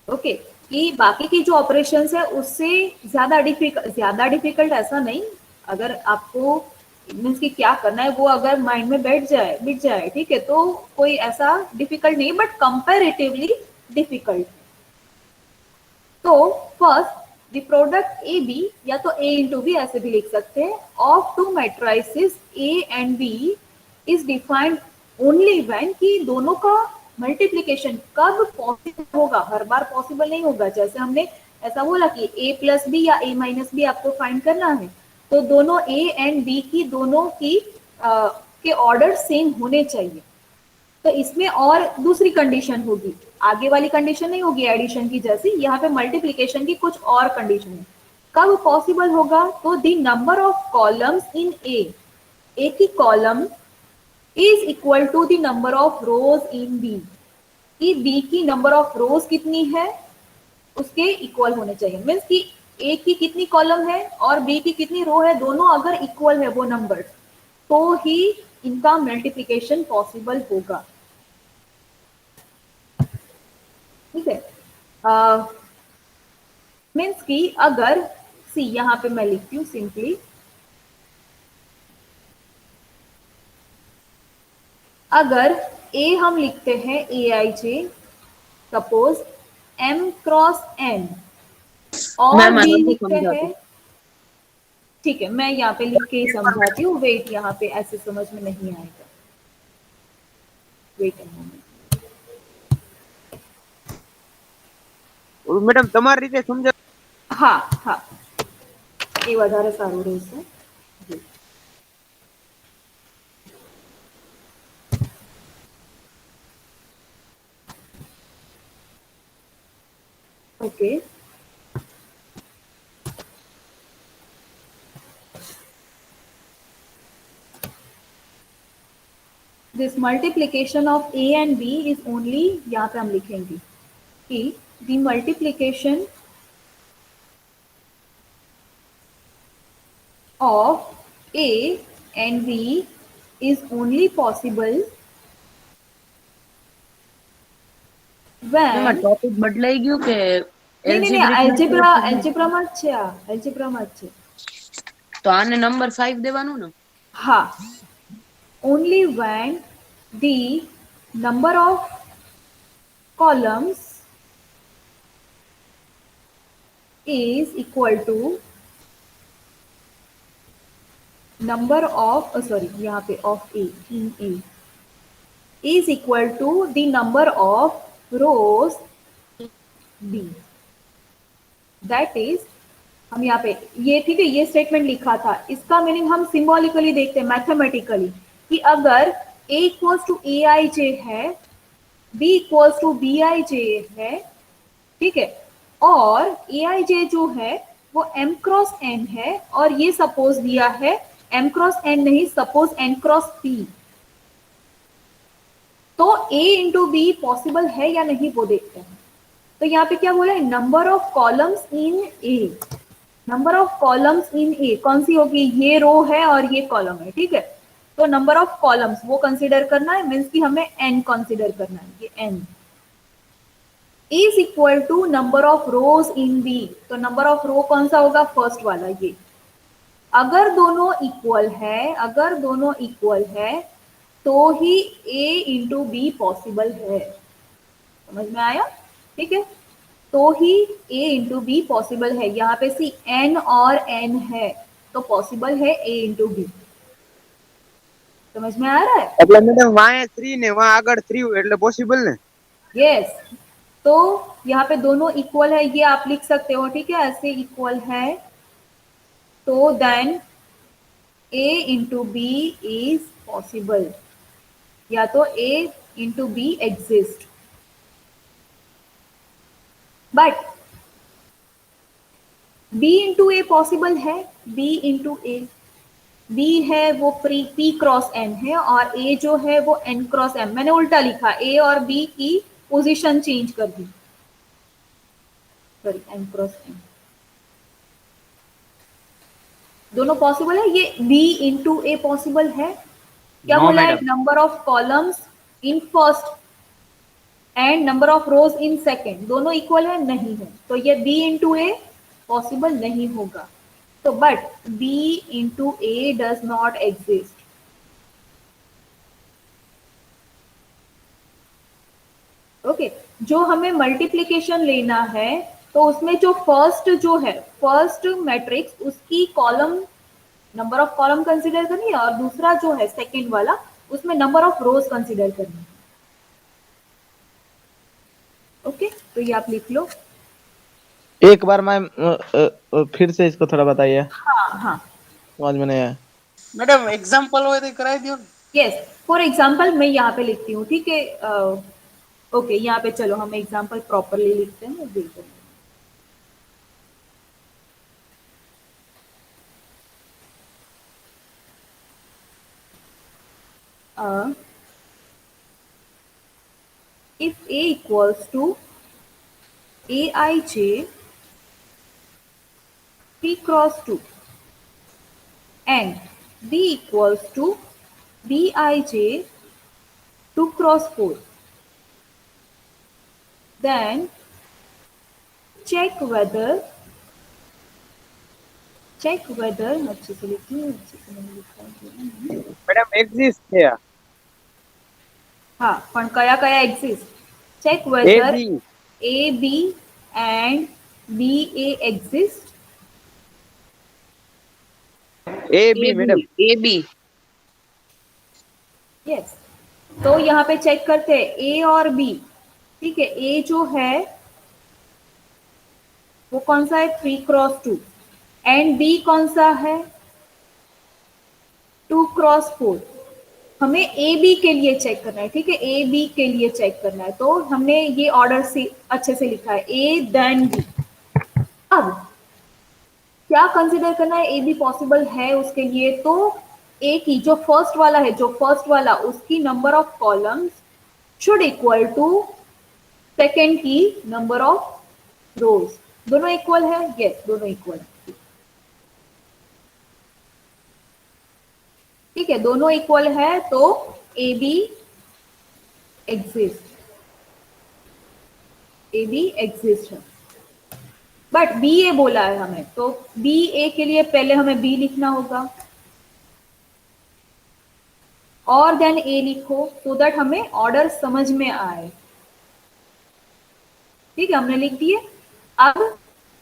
Okay, कि बाकी की जो ऑपरेशंस है उससे ज्यादा डिफिकल्ट ऐसा नहीं, अगर आपको मीन्स कि क्या करना है वो अगर माइंड में बैठ जाए ठीक है, तो कोई ऐसा डिफिकल्ट नहीं, बट कंपैरेटिवली डिफिकल्ट। तो first the product A B, या तो ए इंटू बी ऐसे भी लिख सकते हैं, of two matrices A and B is defined only when, कि दोनों का मल्टीप्लीकेशन कब पॉसिबल होगा, हर बार पॉसिबल नहीं होगा। जैसे हमने ऐसा बोला कि ए प्लस बी या ए माइनस बी आपको फाइंड करना है, तो दोनों ए एंड बी की दोनों की के ऑर्डर सेम होने चाहिए। तो इसमें और दूसरी कंडीशन होगी, आगे वाली कंडीशन नहीं होगी एडिशन की जैसी, यहाँ पे मल्टीप्लीकेशन की कुछ और कंडीशन है। कब पॉसिबल होगा, तो the number of columns in A की column is equal to the number of rows in B, कि बी की नंबर ऑफ रोज कितनी है उसके इक्वल होने चाहिए। मीन्स कि ए की कितनी कॉलम है और बी की कितनी रो है, दोनों अगर इक्वल है वो नंबर, तो ही इनका मल्टीप्लिकेशन पॉसिबल होगा। ठीक है, मीन्स कि अगर सी, यहां पे मैं लिखती हूँ सिंपली, अगर ए हम लिखते हैं ए I J, suppose M cross N, और मैम बी अलग से लिखते समझा हैं, दो। ठीक है मैं यहाँ पे लिख के समझाती हूँ, वेट, यहाँ पे ऐसे समझ में नहीं आएगा, वेट एन मोमेंट। મેડમ તમારી રીતે સમજાવ. હા હા, એ વધારે સારું રહેશે. જી. Okay, this multiplication of A and B is only, यहाँ पे हम लिखेंगे कि the multiplication of A and B is only possible when, topic બદલાઈ ગયું કે नहीं एल्जेब्राમાં જ છે, આ એલ્જેબ્રામાં જ છે, તો આને નંબર 5 દેવાનું ને. હા, only when the number of columns is equal to number of यहाँ पे of A in A is equal to the number of rows B. That is, हम यहाँ पे ये, ठीक है, ये स्टेटमेंट लिखा था, इसका मीनिंग हम सिंबॉलिकली देखते हैं, मैथमेटिकली, कि अगर A equals to A I J है, B equals to B I J है, ठीक है, और ए आई जे जो है वो m क्रॉस n है, और ये सपोज दिया है m क्रॉस n नहीं, सपोज n क्रॉस p, तो a इंटू बी पॉसिबल है या नहीं वो देखते हैं। तो यहाँ पे क्या बोला है, number of columns in A, number of columns in A कौन सी होगी, ये रो है और ये कॉलम है, ठीक है, तो नंबर ऑफ कॉलम्स वो कंसीडर करना है, मीन्स कि हमें n कंसीडर करना है, ये n is equal to number of rows in B, तो नंबर ऑफ रो कौन सा होगा, फर्स्ट वाला ये। अगर दोनों इक्वल है तो ही a इंटू बी पॉसिबल है, समझ में आया, ठीक है, तो ही a इंटू बी पॉसिबल है। यहाँ पे सी n और n है तो पॉसिबल है a इंटू बी, समझ में आ रहा है। એટલે મેડમ વાય 3 ને વા આગળ 3 એટલે પોસિબલ ને. यस, तो यहाँ पे दोनों इक्वल है, ये आप लिख सकते हो, ठीक है, ऐसे इक्वल है, तो then A into B is possible, या तो A into B exist, but B into A possible है, B into A, B है वो P क्रॉस N है, और A जो है वो N क्रॉस M, मैंने उल्टा लिखा, A और B की पोजीशन चेंज कर दी, सॉरी N क्रॉस M, दोनों पॉसिबल है, ये B into A पॉसिबल है, क्या No, बोला है, madam. Number of columns in first and number of rows in second दोनों इक्वल है, नहीं है, तो ये B इंटू ए पॉसिबल नहीं होगा, तो but B into A does not exist, okay, जो हमें मल्टीप्लीकेशन लेना है तो उसमें जो फर्स्ट मैट्रिक्स उसकी column number of column consider करनी है, और दूसरा जो है सेकेंड वाला उसमें नंबर ऑफ रोज कंसीडर करनी है, ओके, तो ये आप लिख लो। एक बार मैम फिर से इसको थोड़ा बताइए, हाँ हाँ, समझ में नहीं आया। मैडम एग्जांपल હોય તો કરાવી દો ને। यस, फॉर एग्जाम्पल मैं यहाँ पे लिखती हूँ, ठीक है, ओके, यहाँ पे चलो हम एग्जाम्पल प्रॉपरली लिखते हैं, देखो, if A equals to Aij 3 cross 2 and B equals to Bij 2 cross 4, then check whether अच्छे से लिखिए, अच्छे से मैंने लिखा है, મેડમ એક્ઝિસ્ટ છે हाँ, પણ કયા કયા exist, check whether AB AB and BA exist, AB madam A B yes, तो यहाँ पे चेक करते हैं A और B, ठीक है, A जो है वो कौन सा है 3 क्रॉस 2 एंड B कौन सा है 2 क्रॉस 4, हमें ए बी के लिए चेक करना है, ठीक है, ए बी के लिए चेक करना है, तो हमने ये ऑर्डर से अच्छे से लिखा है ए देन बी, अब क्या कंसिडर करना है, ए बी पॉसिबल है उसके लिए, तो ए की जो फर्स्ट वाला उसकी number of columns should equal to second की नंबर ऑफ रोज, दोनों इक्वल है, यस दोनों इक्वल है, ठीक है, दोनों इक्वल है, तो ए बी एग्जिस्ट है, बट बी ए बोला है हमें, तो बी ए के लिए पहले हमें बी लिखना होगा और देन ए लिखो, सो दैट हमें ऑर्डर समझ में आए, ठीक है, हमने लिख दिए, अब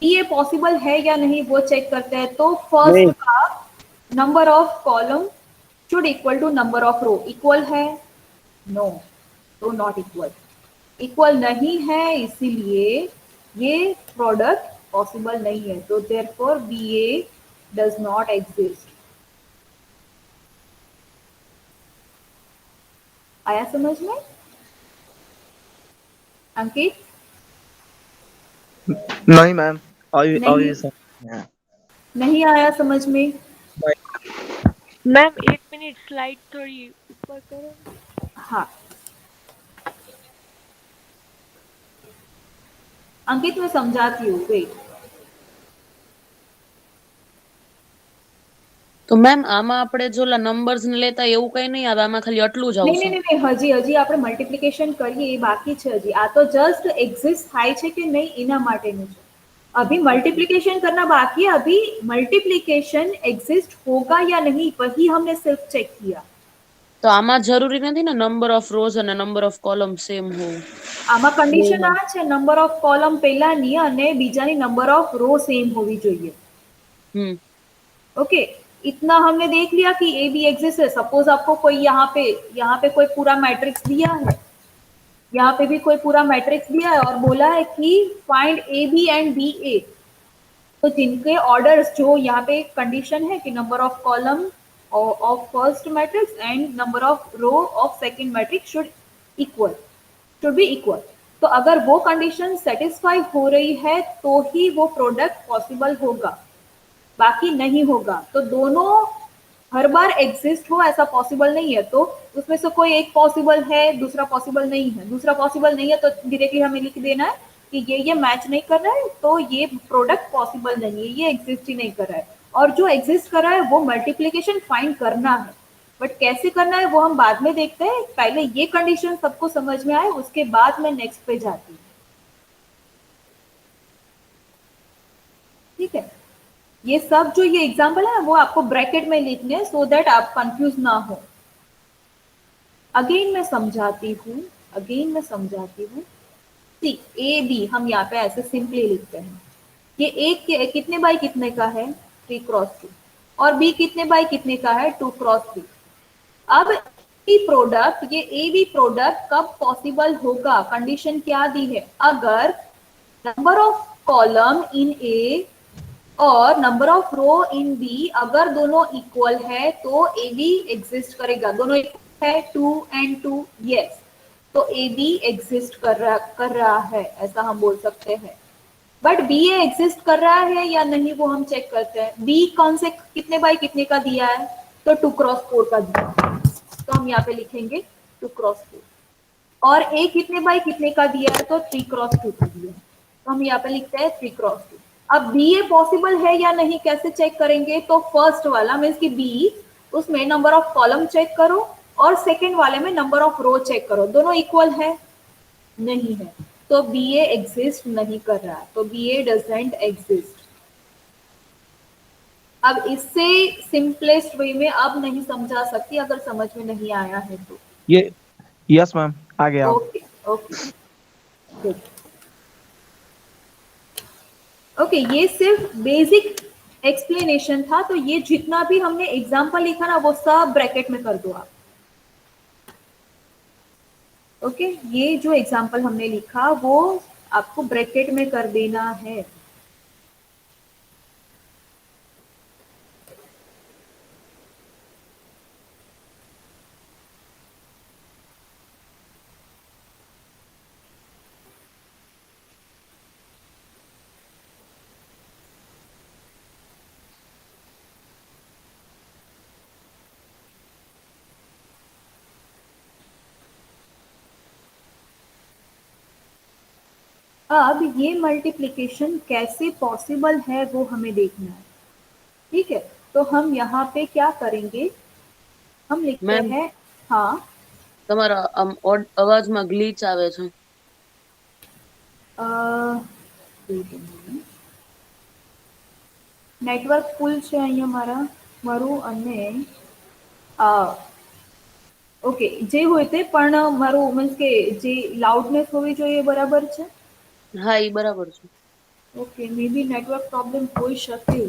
बी ए पॉसिबल है या नहीं वो चेक करते हैं, तो फर्स्ट का number of column should equal to number of row, equal है, नो, तो नॉट इक्वल, इक्वल नहीं है, इसीलिए ये प्रोडक्ट पॉसिबल नहीं है, तो therefore B A does not exist, आया समझ में अंकित? नहीं मैम, अभी नहीं। अभी समझ में आया। नहीं आया समझ में? मैम एक मिनट स्लाइड थोड़ी ऊपर करो। हाँ, अंकित मैं समझाती हूँ, वेट, તો મેમ આમાં આપણે જો નંબર્સ ને લેતા એવું કઈ નહીં આવે, આમાં ખાલી આટલું જ नहीं આવશે। नहीं नहीं, હજી આપણે મલ્ટીપ્લિકેશન કરીએ એ બાકી છે, હજી આ તો જસ્ટ એક્ઝિસ્ટ થાય છે કે નહીં એના માટેનું છે, अभी मल्टीप्लिकेशन करना बाकी है, अभी मल्टीप्लिकेशन एग्जिस्ट होगा या नहीं वही हमने सिर्फ चेक किया, તો આમાં જરૂરી નથી ને નંબર ઓફ રોઝ અને નંબર ઓફ કોલમ સેમ હોવું। આમાં કન્ડિશન આ છે નંબર ઓફ કોલમ પહેલાની અને બીજાની નંબર ऑफ रो सेम होवी જોઈએ, ओके, इतना हमने देख लिया कि ए बी एग्जिस्ट है, सपोज आपको कोई यहाँ पे कोई पूरा मैट्रिक्स दिया है, यहाँ पे भी कोई पूरा मैट्रिक्स दिया है और बोला है कि find A B and B A. तो जिनके ऑर्डर्स, जो यहाँ पे कंडीशन है कि number of column of first matrix and number of row of second matrix should be equal. तो अगर वो कंडीशन सेटिस्फाई हो रही है तो ही वो प्रोडक्ट पॉसिबल होगा, बाकी नहीं होगा। तो दोनों हर बार एग्जिस्ट हो ऐसा पॉसिबल नहीं है। तो उसमें से कोई एक पॉसिबल है, दूसरा पॉसिबल नहीं है, दूसरा पॉसिबल नहीं है तो डायरेक्टली हमें लिख देना है कि ये मैच नहीं कर रहा है, तो ये प्रोडक्ट पॉसिबल नहीं है, ये एग्जिस्ट ही नहीं कर रहा है। और जो एग्जिस्ट कर रहा है वो मल्टीप्लीकेशन फाइंड करना है, बट कैसे करना है वो हम बाद में देखते हैं। पहले ये कंडीशन सबको समझ में आए, उसके बाद मैं नेक्स्ट पे जाती हूँ। ठीक है, ये सब जो ये एग्जाम्पल है वो आपको ब्रैकेट में लिखने हैं सो दैट आप कंफ्यूज ना हो। अगेन मैं समझाती हूँ। सी ए बी हम यहाँ पे ऐसे सिंपली लिखते हैं। ये एक कितने बाई कितने का है, 3 क्रॉस 2, और बी कितने बाई कितने का है, 2 क्रॉस 3। अब प्रोडक्ट, ये ए बी प्रोडक्ट कब पॉसिबल होगा, कंडीशन क्या दी है, अगर number of column in A और number of row in B अगर दोनों इक्वल है तो ए बी एग्जिस्ट करेगा। दोनों इक्वल है 2 and 2, यस, तो ए बी एग्जिस्ट कर रहा है, ऐसा हम बोल सकते हैं। बट बी ए एग्जिस्ट कर रहा है या नहीं वो हम चेक करते हैं। बी कौन से कितने बाई कितने का दिया है, तो 2 क्रॉस 4 का दिया है, तो हम यहाँ पे लिखेंगे 2 क्रॉस 4। और ए कितने बाई कितने का दिया है, तो 3 क्रॉस 2 का दिया है, तो हम यहाँ पे लिखते हैं 3 क्रॉस 2। अब बी ए पॉसिबल है या नहीं कैसे चेक करेंगे, तो फर्स्ट वाला मीन्स की बी, उसमें नंबर ऑफ कॉलम चेक करो और सेकंड वाले में नंबर ऑफ रो चेक करो, दोनों इक्वल है, नहीं है, तो बी ए एग्जिस्ट नहीं कर रहा, तो बी ए डजंट एग्जिस्ट। अब इससे सिंपलेस्ट वे में अब नहीं समझा सकती, अगर समझ में नहीं आया है तो। ये यस मैम, आ गया। Okay okay good. ओके, ये सिर्फ बेसिक एक्सप्लेनेशन था, तो ये जितना भी हमने एग्जाम्पल लिखा ना वो सब ब्रैकेट में कर दो आप। ओके, ये जो एग्जाम्पल हमने लिखा वो आपको ब्रैकेट में कर देना है। अब ये मल्टीप्लिकेशन कैसे पॉसिबल है वो हमें देखना है। ठीक है, तो हम यहाँ पे क्या करेंगे, हम लिखते मैम, हैं, हाँ તમારા અવાજમાં ગ્લિચ આવે છે। નેટવર્ક ફૂલ છે અહીંયા મારું અને ઓકે, જે હોય તે, પણ મારું મીન્સ કે જે લાઉડનેસ હોવી જોઈએ બરાબર છે। હા, ઈ બરાબર છે। ઓકે, મે બી નેટવર્ક પ્રોબ્લેમ હોઈ શકે।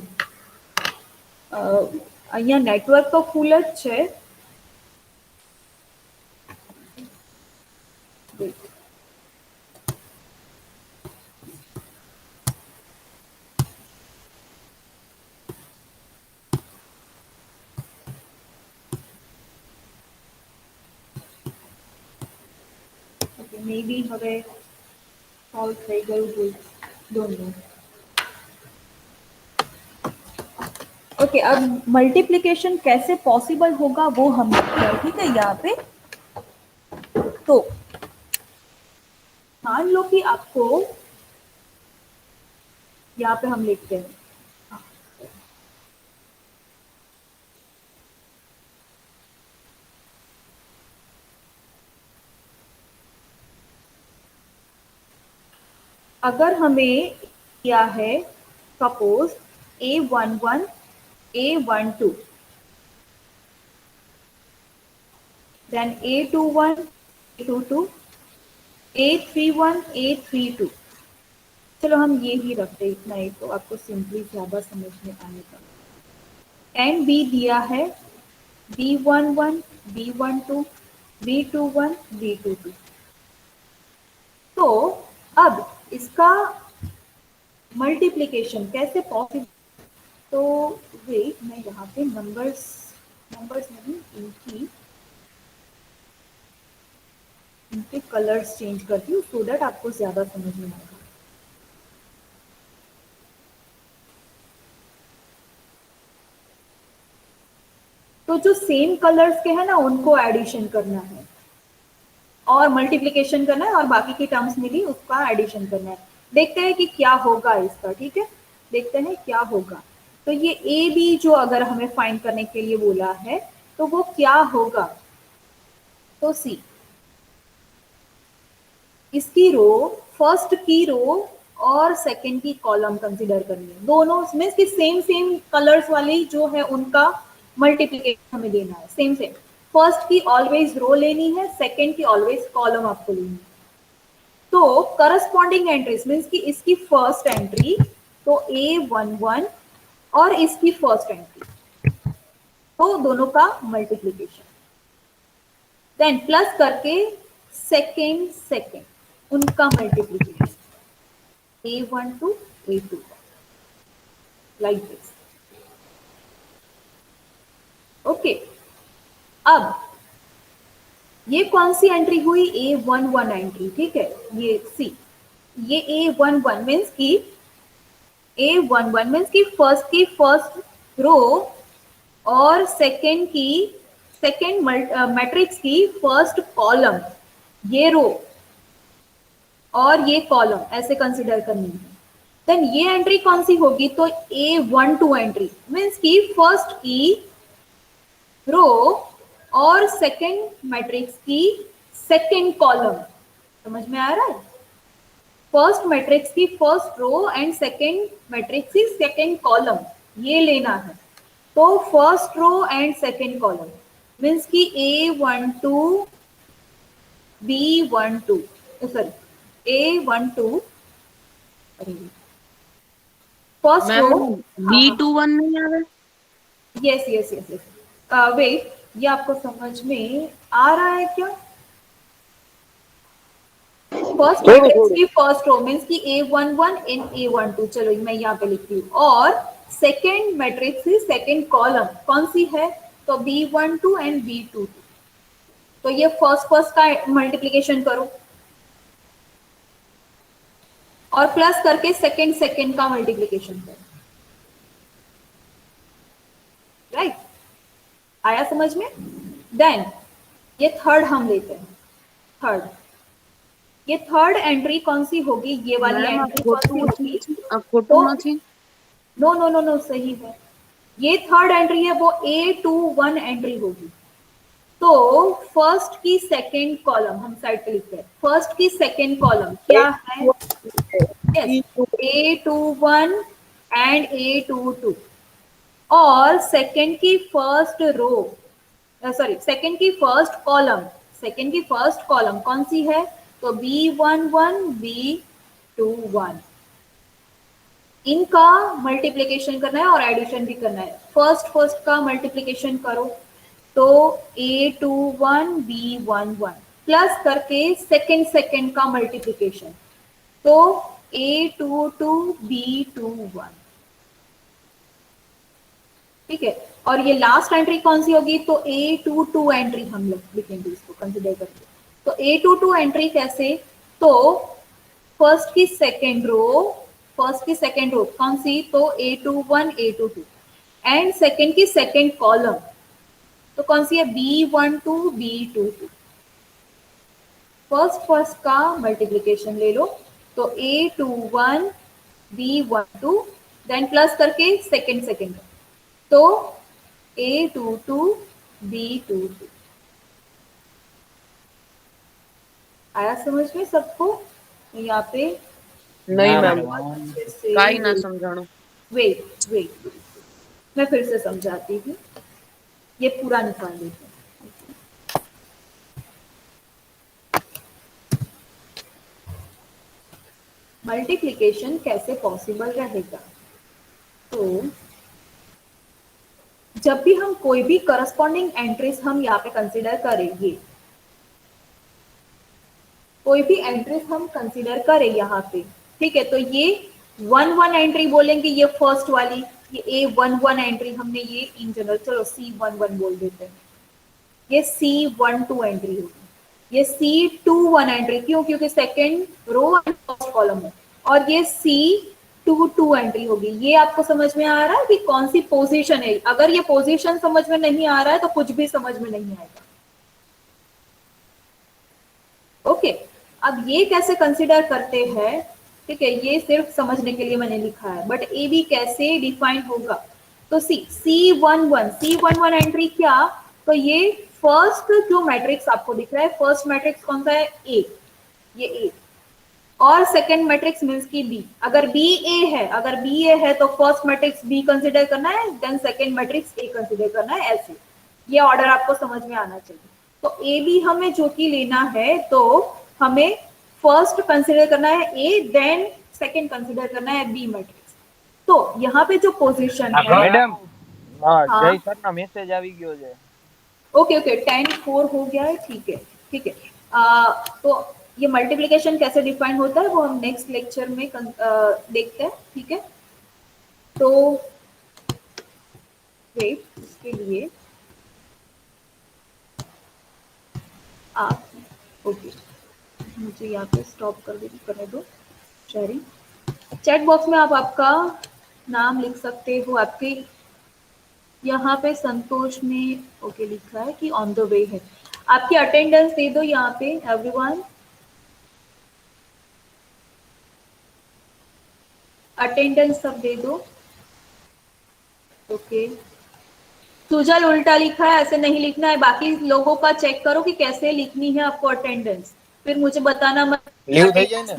અહીંયા નેટવર્ક તો ફૂલ જ છે। ઓકે, મે બી હવે સોલ્વ થઈ ગયું હોય, ડોન્ટ નો। ओके, अब मल्टीप्लिकेशन कैसे पॉसिबल होगा वो हम देखते हैं। ठीक है, यहाँ पे तो मान लो कि आपको यहाँ पे हम लिखते हैं, अगर हमें क्या है, suppose A11 A12 then A21 A22 A31 A32। चलो हम ये ही रखते हैं, इतना ही, तो आपको सिंपली ज्यादा समझ में आएगा। एंड बी दिया है B11 B12 B21 B22। तो अब इसका मल्टीप्लिकेशन कैसे पॉसिबल, तो वेट मैं यहाँ पे नंबर्स नहीं इनके कलर्स चेंज करती हूँ सो दैट आपको ज्यादा समझ में आएगा। तो जो सेम कलर्स के हैं ना उनको एडिशन करना है और मल्टीप्लिकेशन करना है और बाकी की टर्म्स मिली उसका एडिशन करना है। देखते हैं कि क्या होगा इसका, ठीक है, देखते हैं क्या होगा। तो ये ए बी जो अगर हमें फाइंड करने के लिए बोला है तो वो क्या होगा, तो सी इसकी रो, फर्स्ट की रो और सेकंड की कॉलम कंसीडर करनी है, दोनों मीन्स कि सेम कलर्स वाली जो है उनका मल्टीप्लिकेशन हमें देना है सेम। फर्स्ट की ऑलवेज रो लेनी है, सेकंड की ऑलवेज कॉलम आपको लेनी है। तो करस्पॉन्डिंग एंट्रीज मीन्स कि इसकी फर्स्ट एंट्री तो A11 और इसकी फर्स्ट एंट्री तो दोनों का मल्टीप्लिकेशन, देन प्लस करके सेकंड उनका multiplication A12 A21 like this. Okay, अब ये कौन सी एंट्री हुई, A11 एंट्री, ठीक है। ये सी, ये A11 मीन्स की फर्स्ट रो और सेकंड मैट्रिक्स की फर्स्ट कॉलम, ये रो और ये कॉलम ऐसे कंसिडर करनी है। देन ये एंट्री कौन सी होगी, तो A12 एंट्री मीन्स की फर्स्ट की रो और सेकंड मैट्रिक्स की सेकंड कॉलम, समझ में आ रहा है। फर्स्ट मैट्रिक्स की first row and second matrix की सेकंड कॉलम ये लेना है। तो first row and second column means की A12 B12 sorry A12 first ma'am रो B21 नहीं आ रहा? यस वेट, ये आपको समझ में आ रहा है क्या? फर्स्ट मैट्रिक्स की फर्स्ट रो मीन्स की A11 इन A12, चलो मैं यहाँ पे लिखती हूँ, और सेकेंड मैट्रिक्स की सेकेंड कॉलम कौन सी है, तो B12 एंड B22। तो ये फर्स्ट का मल्टीप्लिकेशन करो और प्लस करके सेकेंड का मल्टीप्लिकेशन करो, राइट आया समझ में। देन ये थर्ड हम लेते हैं, ये थर्ड एंट्री कौन सी होगी, ये वाली एंट्री कौन सी होगी, नो सही है, ये थर्ड एंट्री है वो A21 एंट्री होगी। तो फर्स्ट की सेकेंड कॉलम हम साइड पे लिखते हैं, फर्स्ट की सेकेंड कॉलम क्या है, यस A21 एंड A22 और सेकेंड की फर्स्ट रो सेकेंड की फर्स्ट कॉलम कौन सी है, तो B11 B21 इनका मल्टीप्लिकेशन करना है और एडिशन भी करना है। फर्स्ट का मल्टीप्लिकेशन करो तो A21 B11 प्लस करके सेकेंड का मल्टीप्लिकेशन तो A22 B21, ठीक है। और ये लास्ट एंट्री कौन सी होगी, तो A22 एंट्री हम लिखेंगे इसको कंसिडर करके। तो A22 एंट्री कैसे, तो फर्स्ट की सेकेंड रो कौन सी, तो A21 A22 एंड सेकेंड की सेकेंड कॉलम तो कौन सी है, B12 B22। फर्स्ट का मल्टीप्लिकेशन ले लो तो A21 B12 देन प्लस करके सेकेंड तो A22 B22। आया समझ में सबको, यहाँ पे नहीं मैम, से काई ना समझाणो। वेट मैं फिर से समझाती हूँ, ये पूरा निकाल लेते हैं। मल्टीप्लिकेशन कैसे पॉसिबल रहेगा, तो जब भी हम कोई भी करस्पॉन्डिंग एंट्रीज हम यहाँ पे कंसिडर करेंगे, कोई भी एंट्रीज हम कंसीडर करें यहाँ पे, ठीक है। तो ये 1 1 एंट्री बोलेंगे, ये फर्स्ट वाली, ये A11 एंट्री हमने ये इन जनरल, चलो C11 बोल देते हैं। ये C12 एंट्री होगी, ये C21 एंट्री, क्यों? क्योंकि second row and first column है। और ये C22 एंट्री होगी। ये आपको समझ में आ रहा है कि कौन सी पोजीशन है? अगर ये पोजीशन समझ में नहीं आ रहा है तो कुछ भी समझ में नहीं आएगा। ओके, अब ये कैसे कंसिडर करते हैं, ठीक है, ये सिर्फ समझने के लिए मैंने लिखा है, बट ए बी कैसे डिफाइन होगा। तो C11 एंट्री क्या? तो ये फर्स्ट जो मैट्रिक्स आपको दिख रहा है, फर्स्ट मैट्रिक्स कौन सा है? ए, ये ए। और सेकेंड मैट्रिक्स मीन्स की बी। अगर बी ए है तो फर्स्ट मैट्रिक्स बी कंसिडर करना है, then second matrix A consider करना है, ऐसे। ये ऑर्डर आपको समझ में आना चाहिए। तो ए बी हमें जो कि लेना है, तो हमें फर्स्ट कंसिडर करना है ए, देन सेकेंड कंसिडर करना है बी मैट्रिक्स। तो यहाँ पे जो पोजीशन है मैडम हाँ। जय सर ना मैसेज આવી ગયો છે। ओके 10-4 हो गया है, ठीक है, ठीक है। तो ये मल्टीप्लिकेशन कैसे डिफाइन होता है वो हम नेक्स्ट लेक्चर में देखते हैं, ठीक है। तो वेट, इसके लिए आप ओके, मुझे यहाँ पे स्टॉप करने दो शेयरिंग। चैट बॉक्स में आप आपका नाम लिख सकते हो। आपके यहाँ पे संतोष ने ओके लिखा है कि ऑन द वे है। आपकी अटेंडेंस दे दो यहाँ पे एवरीवन, अटेंडेंस सब दे दो। ओके, सुजल उल्टा लिखा है, ऐसे नहीं लिखना है। बाकी लोगों का चेक करो कि कैसे लिखनी है आपको अटेंडेंस, फिर मुझे बताना मत लीव થઈ જાય ને।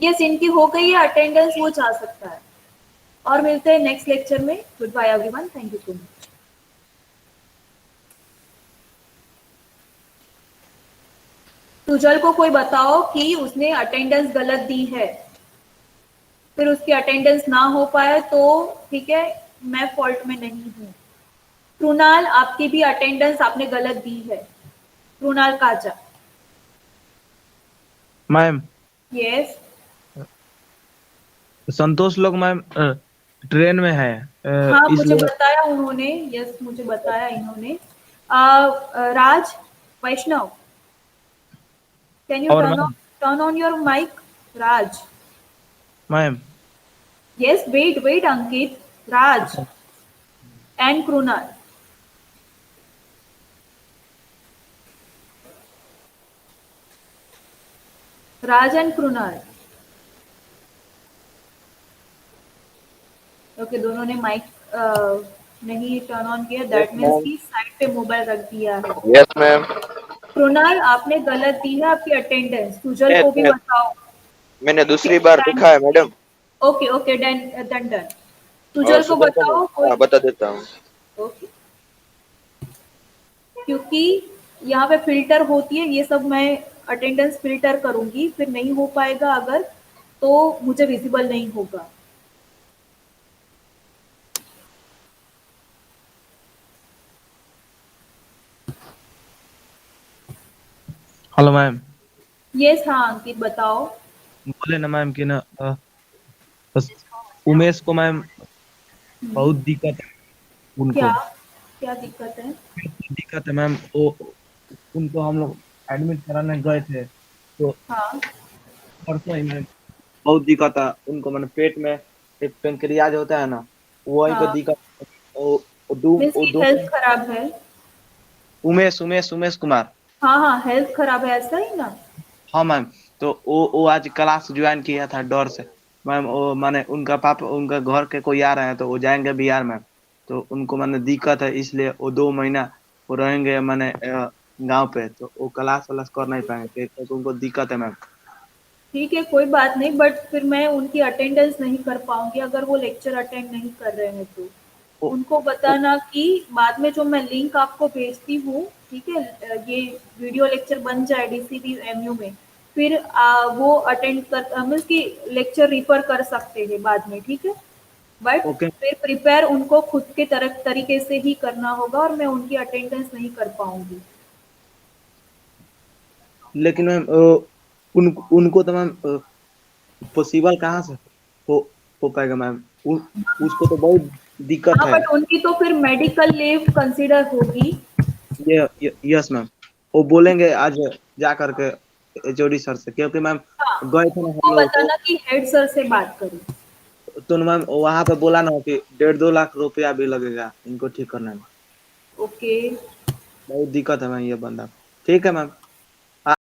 यस, इनकी हो गई है अटेंडेंस, वो जा सकता है। और मिलते हैं नेक्स्ट लेक्चर में। Goodbye everyone, thank you so much. Sujal को कोई बताओ कि उसने अटेंडेंस गलत दी है, फिर उसकी अटेंडेंस ना हो पाए तो ठीक है, मैं फॉल्ट में नहीं हूँ। कृणाल, आपकी भी अटेंडेंस आपने गलत दी है। कृणाल काजा। मैम यस, संतोष लोग मैम ट्रेन में है हाँ मुझे इसलिए बताया उन्होंने। यस, मुझे बताया इन्होंने। राज वैष्णव, कैन यू और turn on your mic? Raj. Ma'am yes, wait Ankit, Raj and Krunal. Raj and Krunal. Okay, दोनों ने माइक नहीं टर्न ऑन किया, दैट मीन्स कि साइड पे मोबाइल रख दिया है। Yes ma'am. कृणाल, आपने गलत दी है आपकी अटेंडेंस। सुजल को भी बताओ। मैंने दूसरी बार लिखा है मैडम। Okay done. सुजल को बताओ कोई। बता देता हूँ। ओके, क्योंकि यहाँ पे फिल्टर होती है, ये सब मैं अटेंडेंस फिल्टर करूंगी, फिर नहीं हो पाएगा अगर, तो मुझे विजिबल नहीं होगा। Hello ma'am. यस, हाँ अंकित बताओ। बोले ना मैम कि ना बस उमेश को मैम बहुत दिक्कत है उनको। क्या दिक्कत है? दिक्कत है मैम, वो उनको हम लोग एडमिट कराने गए थे तो हाँ, परसों ही मैम बहुत दिक्कत है उनको। मैंने पेट में एक पेंक्रियाज होता है ना, वही हाँ। को दिक्कत। मीन्स की हेल्थ खराब है। उमेश कुमार। हाँ, हेल्थ खराब है, ऐसा ही ना? हाँ मैम, तो वो आज क्लास ज्वाइन किया था डर से मैम। वो माने उनका पापा, उनका घर के कोई आ रहे हैं तो वो जाएंगे बिहार मैम, तो उनको माने दिक्कत है, इसलिए वो 2 महीना वो रहेंगे माने गांव पे, तो वो क्लास कर नहीं पाएंगे तो उनको दिक्कत है मैम। ठीक है, कोई बात नहीं, बट फिर मैं उनकी अटेंडेंस नहीं कर पाऊंगी अगर वो लेक्चर अटेंड नहीं कर रहे हैं तो। उनको बताना कि बाद में जो मैं लिंक आपको भेजती हूँ, ठीक है, ये वीडियो लेक्चर बन जाए DCB MU में, फिर वो अटेंड कर, मीन्स की लेक्चर रिफर कर सकते हैं बाद में, ठीक है। बट फिर प्रिपेयर उनको खुद के तरीके से ही करना होगा और मैं उनकी अटेंडेंस नहीं कर पाऊंगी। लेकिन मैम उनको तो मैम पॉसिबल कहाँ से हो पाएगा मैम? उसको तो बहुत दिक्कत हाँ, है। बट उनकी तो फिर मेडिकल लीव कंसीडर होगी। यस मैम, वो बोलेंगे आज जा करके एचओडी सर से, क्योंकि मैम हाँ, गए थे ना उनको हम लोग बताना कि हेड सर से बात करें। तो मैम वहाँ पे बोला ना कि 1.5-2 लाख रुपया भी लगेगा इनको ठीक करने में। ओके। बहुत दिक्कत है मैम ये बंदा। ठीक है मैम।